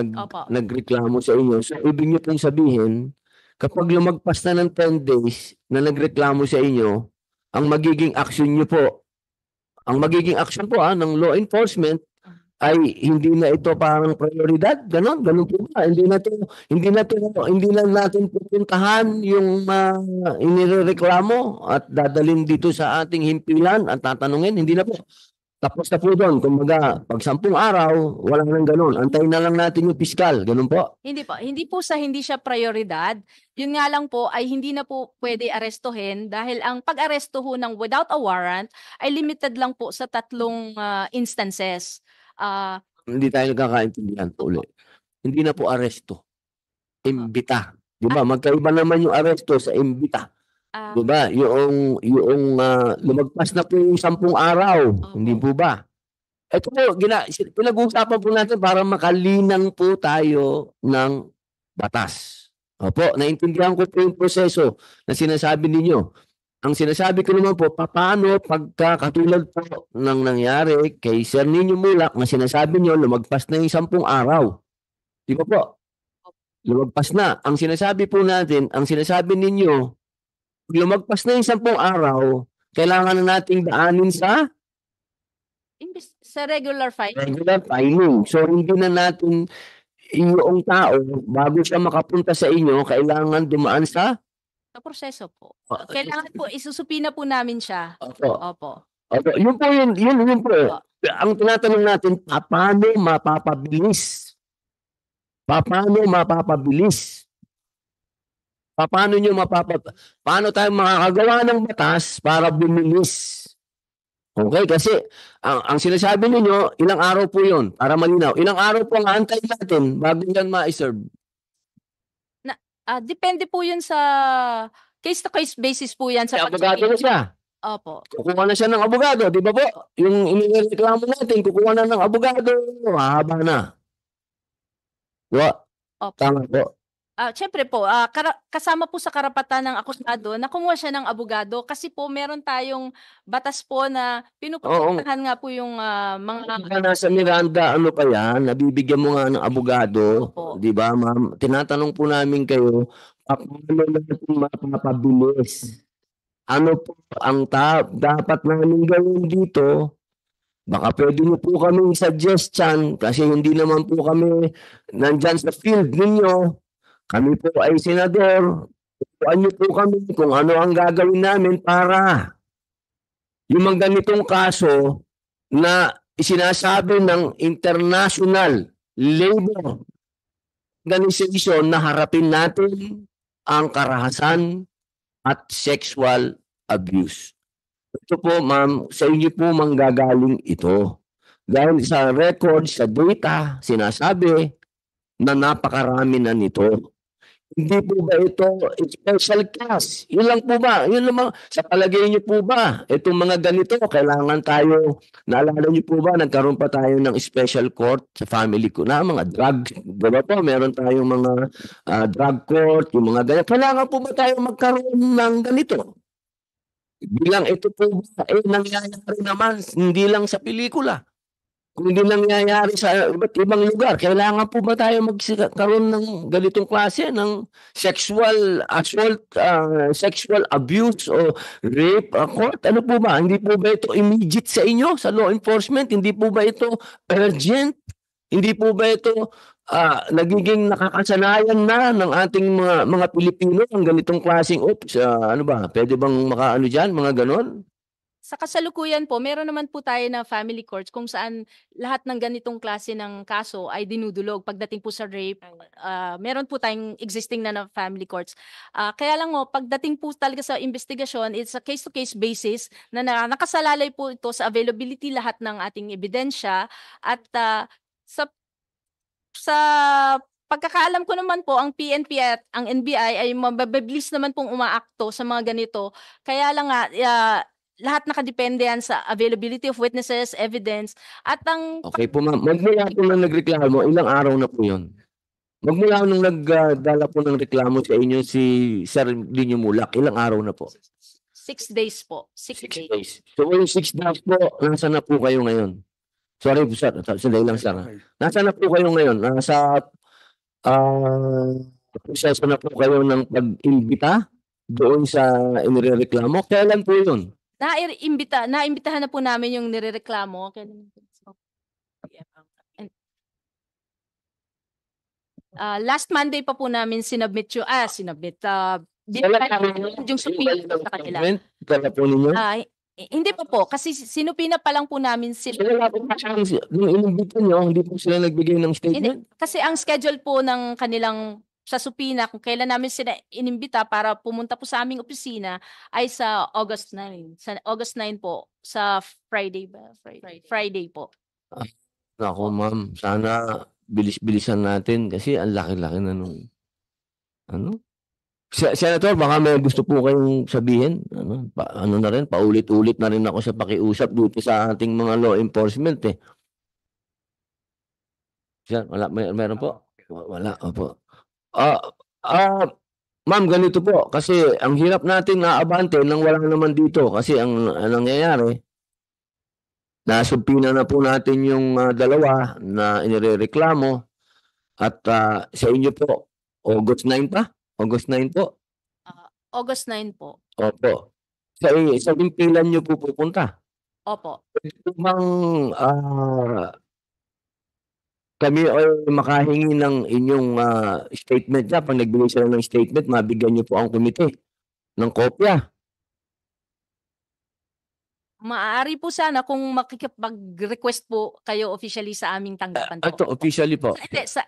nagreklamo sa inyo. So, ibig niyo pong sabihin, kapag lumagpas na ng 10 days na nagreklamo sa inyo, ang magiging action niyo po, ng law enforcement ay hindi na ito parang prioridad. Ganon po ba? Hindi na natin pupuntahan yung inireklamo at dadalhin dito sa ating himpilan at tatanungin. Hindi na po. Tapos na po doon, kumbaga, pag 10 araw, wala nang ganun. Antayin na lang natin yung piskal. Ganun po. Hindi po. Hindi siya prioridad. Yun nga lang po ay hindi na po pwede arestuhin dahil ang pag-aresto ho ng without a warrant ay limited lang po sa 3 instances. Hindi tayo nagkakaintindihan po ulit. Hindi na po aresto. Imbita. Di ba? Magkaiba naman yung aresto sa imbita. Diba? Yung lumagpas na po yung 10 araw. Hindi po ba? Ito po, pinag-uusapan po natin para makalinang po tayo ng batas. Opo, naintindihan ko po yung proseso na sinasabi ninyo. Ang sinasabi ko naman po, paano pagka katulad po ng nangyari kay Sir Nino Mulak na sinasabi nyo, lumagpas na yung 10 araw. Di ba po? Lumagpas na. Ang sinasabi po natin, ang sinasabi ninyo, lumagpas na yung 10 araw, kailangan na nating daanin sa regular filing. Regular filing. So, hindi na natin yung tao, bago siya makapunta sa inyo, kailangan dumaan sa proseso po. Kailangan po, isusupina po namin siya. Opo. Yun po. Ang tinatanong natin, paano mapapabilis? Paano tayo makakagawa ng batas para bumilis? Okay, kasi ang sinasabi ninyo, ilang araw po yun, para malinaw. Ilang araw po ang antayin natin bago yan ma-serve? Depende po yun sa case-to-case basis po yan. Sa abogado na siya. Opo. Kukuha na siya ng abogado, di ba po? Yung inireklamo natin, kukuha na ng abogado, mahaba na. Diba? Tama po. Siyempre po, kasama po sa karapatan ng akusado na kumuha siya ng abogado kasi po meron tayong batas po na pinuprotektahan nga po yung mga... Nasa Miranda, ano pa yan, nabibigyan mo nga ng abogado, di ba ma'am? Tinatanong po namin kayo, paano natin mapapabilis? Ano po ang dapat namin gawin dito? Baka pwede niyo po kami suggestion kasi hindi naman po kami nandyan sa field ninyo. Kami po ay senador. Tutuan niyo po kami kung ano ang gagawin namin para yung mga ganitong kaso na isinasabi ng International Labor Organization na harapin natin ang karahasan at sexual abuse. Ito po, ma'am, sa inyo po manggagaling ito. Dahil sa record, sa data, sinasabi na napakarami na nito. Hindi po ba ito special class? Yun lang po ba? Yun naman, sa palagay niyo po ba, itong mga ganito, kailangan tayo, naalala niyo po ba, nagkaroon pa tayo ng special court sa family ko na mga drug, diba po, meron tayong mga drug court, yung mga ganyan. Kailangan po ba tayo magkaroon ng ganito? Bilang ito po ba, nangyayari naman, hindi lang sa pelikula. Kung hindi nangyayari sa iba't ibang lugar, kailangan po ba tayo magkaroon ng ganitong klase ng sexual assault, sexual abuse o rape court? Ano po ba? Hindi po ba ito immediate sa inyo, sa law enforcement? Hindi po ba ito urgent? Hindi po ba ito nagiging nakakasanayan na ng ating mga Pilipino ang ganitong klaseng ano ba? Pwede bang makaano diyan, mga ganon? Sa kasalukuyan po, meron naman po tayo na family courts kung saan lahat ng ganitong klase ng kaso ay dinudulog. Pagdating po sa rape, meron po tayong existing na family courts. Kaya lang pagdating po talaga sa investigasyon, it's a case-to-case basis na nakasalalay po ito sa availability lahat ng ating ebidensya at sa pagkakaalam ko naman po, ang PNP at ang NBI ay mababilis naman pong umaakto sa mga ganito. Kaya lang lahat nakadepende yan sa availability of witnesses, evidence, at ang... Okay po ma'am, magmula po nang nagreklamo, ilang araw na po yun? Magmula nung nagdala po ng reklamo sa inyo si Sir Linyo Mulak, ilang araw na po? 6 days po. 6 days. So yung 6 days po, nasa na po kayo ngayon? Sorry po sir, sandali lang sir. Nasa na po kayo ngayon? Nasa proseso na po kayo ng pag-imbita doon sa inireklamo? Kailan po yun? Naimbitahan na po namin yung nirereklamo. Last Monday pa po namin sinubmit yung supina sa kanila. Kala po ninyo? Hindi po kasi sinupina pa lang po namin sila. Nung inimbita nyo, hindi po sila nagbigay ng statement? Kasi ang schedule po ng kanilang sa supina kung kailan namin sila inimbita para pumunta po sa aming opisina ay sa August 9. Sa August 9 po, sa Friday ba? Friday po. Ako ma'am, sana bilis-bilisan natin kasi ang laki-laki na nung Senator, baka may gusto po kayong sabihin. Ano na rin, paulit-ulit na rin ako sa pakiusap dito sa ating mga law enforcement eh. Wala, meron po? Wala, opo. Ma'am, ganito po. Kasi ang hirap natin naabante nang wala naman dito. Kasi ang nangyayari, nasubpina na po natin yung dalawa na inireklamo. At sa inyo po, August 9 pa? August 9 po? August 9 po. Opo. Sa impilan nyo po pupunta? Opo. Pwede po bang kami ay makahingi ng inyong statement na pag nagbigay sila ng statement, mabigyan niyo po ang komite ng kopya. Maaari po sana kung makikipag-request po kayo officially sa aming tanggapan po. Ito, officially po.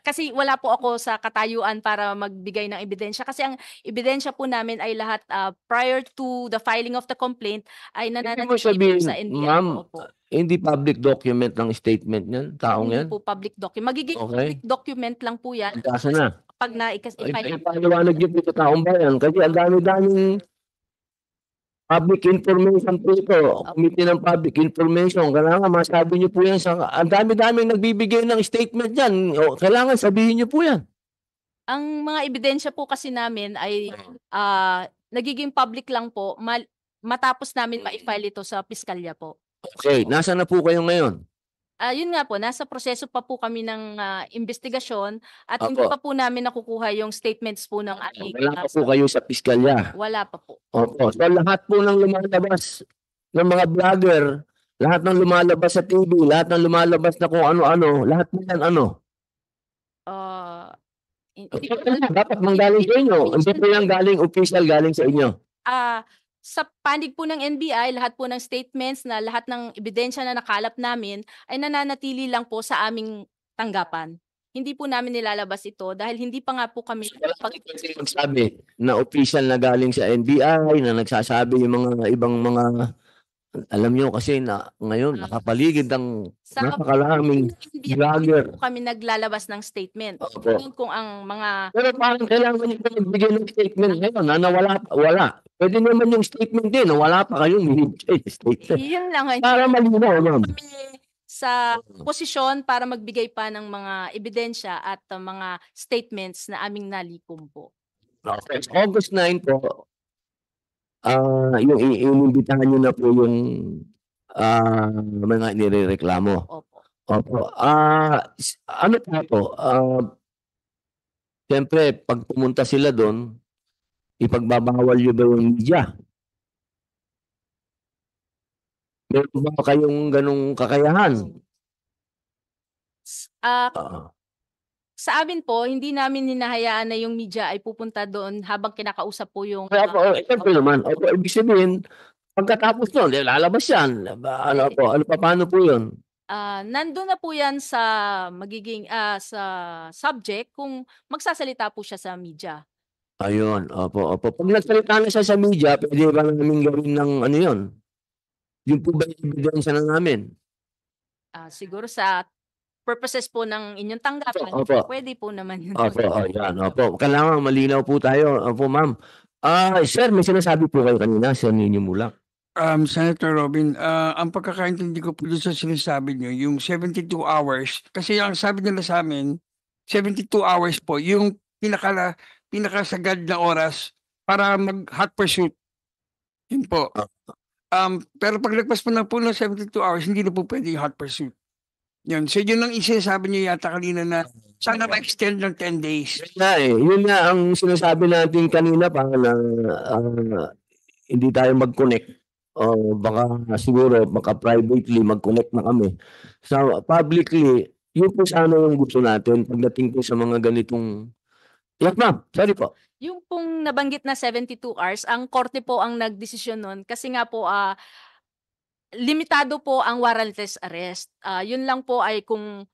Kasi wala po ako sa katayuan para magbigay ng ebidensya. Kasi ang ebidensya po namin ay lahat prior to the filing of the complaint ay nananatili sa NBI. Ma'am, hindi public document ng statement niyan, taong yan? Hindi po public document. Magiging public document lang po yan. Kasa na? Pag na-i-file. Ipaliwanag niyo po sa taong bayan kasi ang dami-daming public information po ito. Committee ng public information. Kailangan masabi niyo po yan. Ang dami-daming nagbibigay ng statement yan. Kailangan sabihin niyo po yan. Ang mga ebidensya po kasi namin ay nagiging public lang po matapos namin ma-file ito sa piskalya po. Okay. Nasaan na po kayo ngayon? Yun nga po, nasa proseso pa po kami ng investigasyon at hindi pa po namin nakukuha yung statements po ng ating... Wala pa po kayo sa piskalya? Wala pa po. Opo. So lahat po ng lumalabas ng mga vlogger, lahat ng lumalabas sa TV, lahat ng lumalabas na kung ano-ano, lahat po yan Dapat manggaling sa inyo. Hindi po yan galing official, galing sa inyo. sa panig po ng NBI, lahat po ng statements na lahat ng ebidensya na nakalap namin ay nananatili lang po sa aming tanggapan. Hindi po namin nilalabas ito dahil hindi pa nga po kami Magsabi na official na galing sa NBI na nagsasabi yung mga ibang mga alam nyo kasi na ngayon nakapaligid ang sa napakaraming NBI, vlogger. hindi po kami naglalabas ng statement. Opo. Ngayon kung ang mga Pero parang kailangan nyo pa magbigay ng statement ngayon na wala. Pwede naman yung statement din na wala pa kayong statement. yun lang ay Para malinaw, ma'am. kami sa posisyon para magbigay pa ng mga ebidensya at mga statements na aming nalikom po. Okay. August 9 po, yung inimbitahan nyo na po yung mga nirereklamo. Opo. Opo. Ano po? Siyempre, pag pumunta sila doon, ipagbabawal nyo ba yung media? Meron ba kayong ganong kakayahan? Sa amin po, hindi namin hinahayaan na yung media ay pupunta doon habang kinakausap po yung Kaya po, siyempre naman. Opo, ibig sabihin, pagkatapos nun, lalabas yan. Ano pa, paano po yun? nandun na po yan sa magiging sa subject kung magsasalita po siya sa media. Ayun, opo. Pag nagsalita na siya sa media, pwede ba namin gawin ng ano yun? Yung po ba yung ebidensya na namin? Siguro sa purposes po ng inyong tanggapan, Opo. pwede po naman yun. Opo, yan, opo. Kailangan malinaw po tayo. Opo, ma'am. Sir, may sinasabi po kayo kanina, Sir Nino Mulak. Senator Robin, ang pagkakaintindi ko po doon sa sinasabi niyo, yung 72 hours, kasi ang sabi nila sa amin, 72 hours po, yung pinakasagad na oras para mag-hot pursuit. Yun po. Pero pag lagpas po ng 72 hours, hindi na po pwede yung hot pursuit. Yun. So yun ang isasabi niyo yata kanina na sana ma-extend ng 10 days. Yun nga ang sinasabi natin kanina pa na hindi tayo mag-connect. Baka siguro privately mag-connect na kami. So publicly, yun po sana yung gusto natin pagdating po sa mga ganitong. Yes, ma'am. Sorry po. Yung pong nabanggit na 72 hours, ang korte po ang nagdesisyon nun kasi nga po limitado po ang warrantless arrest. Yun lang po ay kung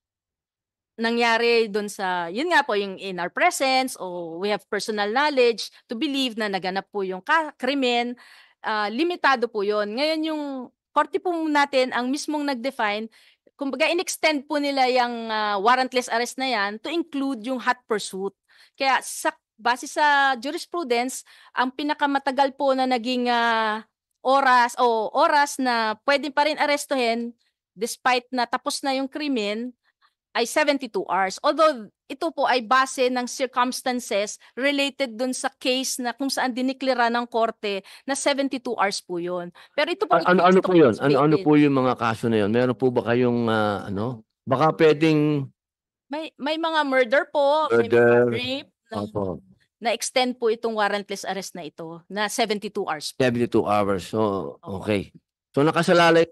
nangyari doon sa, yun nga po yung in our presence o we have personal knowledge to believe na naganap po yung krimen, limitado po yun. Ngayon yung korte po natin ang mismong nag-define, kumbaga in-extend po nila yung warrantless arrest na yan to include yung hot pursuit. Kaya base sa jurisprudence, ang pinakamatagal po na naging oras na pwede pa rin arestuhin despite na tapos na yung krimen ay 72 hours. Although ito po ay base ng circumstances related dun sa case na kung saan diniklara ng korte na 72 hours po yun. Pero ito po Ano po yun? Ano po yung mga kaso na yun? Meron po ba kayong baka pwedeng may mga murder po, may murder? mga rape Opo. na-extend po itong warrantless arrest na ito na 72 hours. 72 hours. So, okay. So, nakasalalay.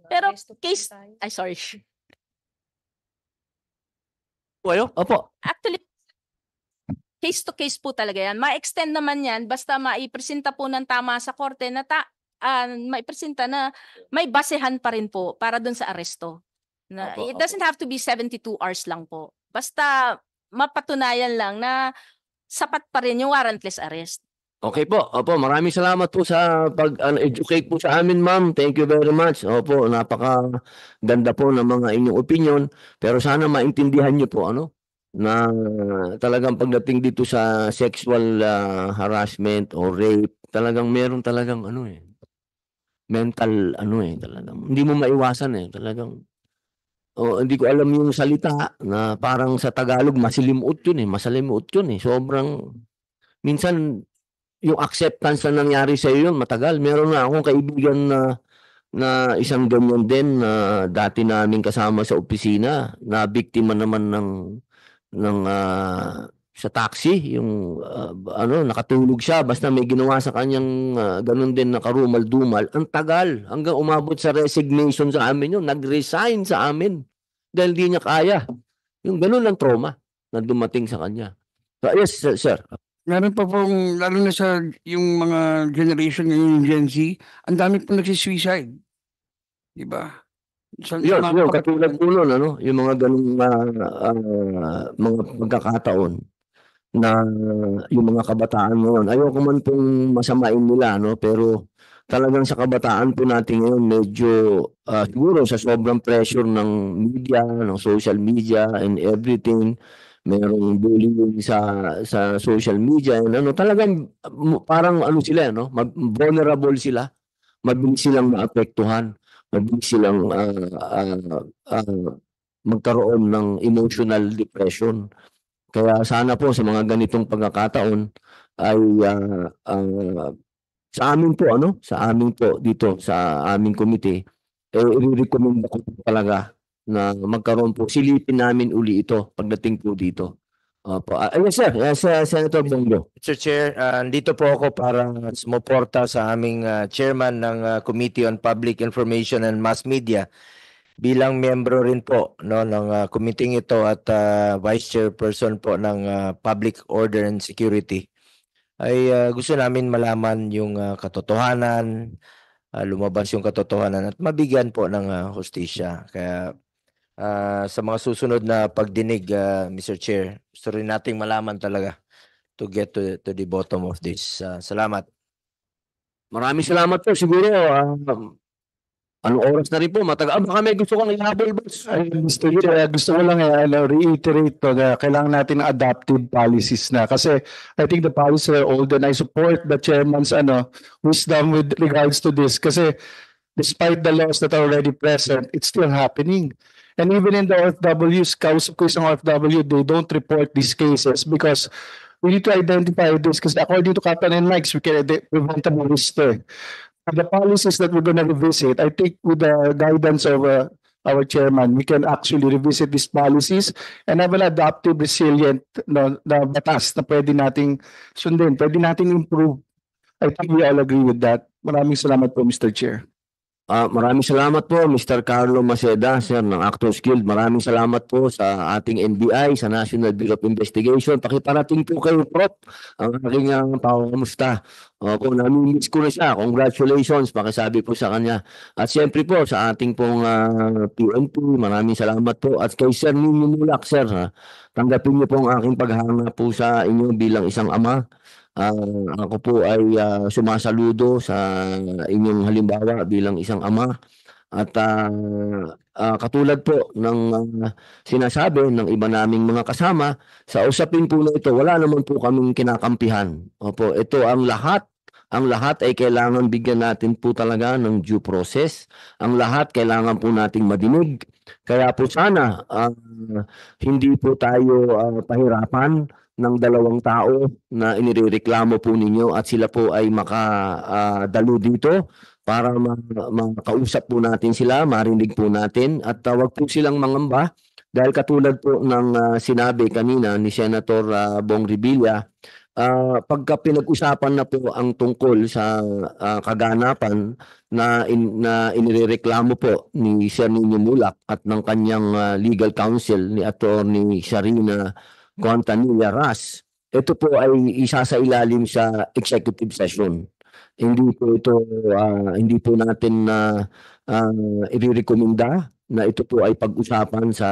Pero case, sorry. Opo. Actually, case to case po talaga yan. Ma-extend naman yan basta maipresenta po ng tama sa korte na maipresenta na may basehan pa rin po para dun sa aresto. It doesn't have to be 72 hours lang po. Basta mapatunayan lang na sapat pa rin yung warrantless arrest. Okay po. Opo, maraming salamat po sa pag-educate po sa amin, ma'am. Thank you very much. Opo, napaka-ganda po ng mga inyong opinion. Pero sana maintindihan niyo po na talagang pagdating dito sa sexual harassment or rape, talagang meron talagang mental talagang hindi mo maiwasan talagang. Hindi ko alam yung salita na parang sa Tagalog masalimuot yun. Sobrang minsan yung acceptance na nangyari sa iyo yun matagal. Meron na akong kaibigan na isang ganyan din na dati namin kasama sa opisina na biktima naman ng sa taxi yung nakatulog siya basta may ginawa sa kanyang ganun din na karumal-dumal. Ang tagal hanggang umabot sa resignation sa amin yun. Nag-resign sa amin dahil di niya kaya. Yung ganun ang trauma na dumating sa kanya. So, yes, sir. meron pa pong, lalo na sa yung mga generation ngayon, yung Gen Z, ang dami pong nagsisuicide. Di ba? Yun, katulad po nun, ano, yung mga ganung mga pagkakataon na yung mga kabataan ngayon. Ayoko man pong masamain nila, no, pero talagang sa kabataan po natin ngayon, medyo siguro sa sobrang pressure ng media, ng social media and everything, merong bullying sa social media, and ano, talagang parang ano sila, no, vulnerable sila, mabilis silang maapektuhan, mabilis silang magkaroon ng emotional depression. Kaya sana po sa mga ganitong pagkakataon ay sa amin po, ano, sa amin po dito sa aming committee, i-recommend ko po talaga na magkaroon po, silipin namin uli ito pagdating po dito. Opo. Yes, sir. Yes, Senator Bongo. Mr. Chair, andito po ako para sumuporta sa aming chairman ng Committee on Public Information and Mass Media. Bilang miyembro rin po, no, ng committee ito at vice chairperson po ng Public Order and Security, ay gusto namin malaman yung katotohanan, lumabas yung katotohanan at mabigyan po ng hustisya. Kaya sa mga susunod na pagdinig, Mr. Chair, gusto rin nating malaman talaga to get to the bottom of this. Salamat. Maraming salamat po. Siguro, anong oras na rin po? Matagal. Baka may gusto kong ihabol, boss. Ay, Mr. Chair, gusto ko lang reiterate to na kailangan natin ng adaptive policies na kasi I think the policies are old and I support the chairman's wisdom with regards to this kasi despite the laws that are already present, it's still happening. And even in the OFWs, kausap ko isang OFW, they don't report these cases because we need to identify this because according to Captain and Mike's, we can preventable risk there. The policies that we're going to revisit, I think with the guidance of our chairman, we can actually revisit these policies and have an adaptive, resilient na batas na pwede nating sundin, pwede nating improve. I think we all agree with that. Maraming salamat po, Mr. Chair. Maraming salamat po, Mr. Carlo Maceda, sir ng Actors Guild. Maraming salamat po sa ating NBI, sa National Bureau of Investigation. Pakiparating po kayo, Prof. Ang aking pakamusta. Kung nami-miss ko na siya, congratulations, pakisabi po sa kanya. At siyempre po sa ating pong PNP, maraming salamat po. At kay Sir Nino Mulak, sir, tanggapin niyo po ang aking paghanga po sa inyo bilang isang ama. Ako po ay sumasaludo sa inyong halimbawa bilang isang ama at katulad po ng sinasabi ng iba naming mga kasama sa usapin po na ito, wala naman po kaming kinakampihan. Opo, ito ang lahat ay kailangan bigyan natin po talaga ng due process. Ang lahat kailangan po nating madinig. Kaya po sana hindi po tayo pahirapan ng dalawang tao na inireklamo po ninyo at sila po ay makadalo dito para makausap po natin sila, marinig po natin at wag po silang mangamba dahil katulad po ng sinabi kanina ni Senator Bong Revilla, pagka pinag-usapan na po ang tungkol sa kaganapan na inireklamo po ni Sir Nino Mulak at ng kanyang legal counsel ni Attorney Sharina Quintanilla Ras, ito po ay isa sa ilalim sa executive session. Hindi po natin irerekomenda na ito po ay pag-usapan sa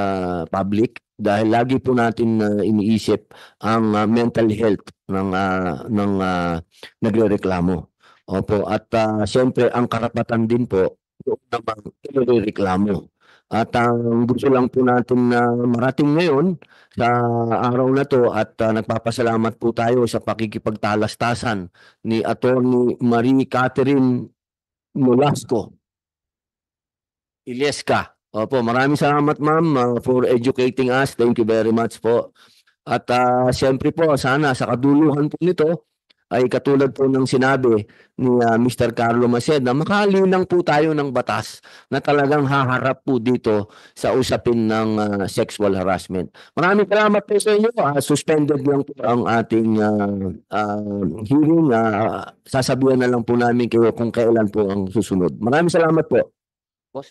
public dahil lagi po natin iniisip ang mental health ng nagrereklamo. Opo, at siyempre ang karapatan din po namang inireklamo. At ang gusto lang po natin na marating ngayon sa araw na to at nagpapasalamat po tayo sa pakikipagtalastasan ni Attorney Marie Catherine Nolasco Ilesca. Opo, maraming salamat ma'am for educating us. Thank you very much po. At siyempre po sana sa kaduluhan po nito ay katulad po ng sinabi ni Mr. Carlo Maceda, makalinang po tayo ng batas na talagang haharap po dito sa usapin ng sexual harassment. Maraming salamat po sa inyo. Suspended lang po ang ating hearing. Sasabihan na lang po namin kayo kung kailan po ang susunod. Maraming salamat po. Boss.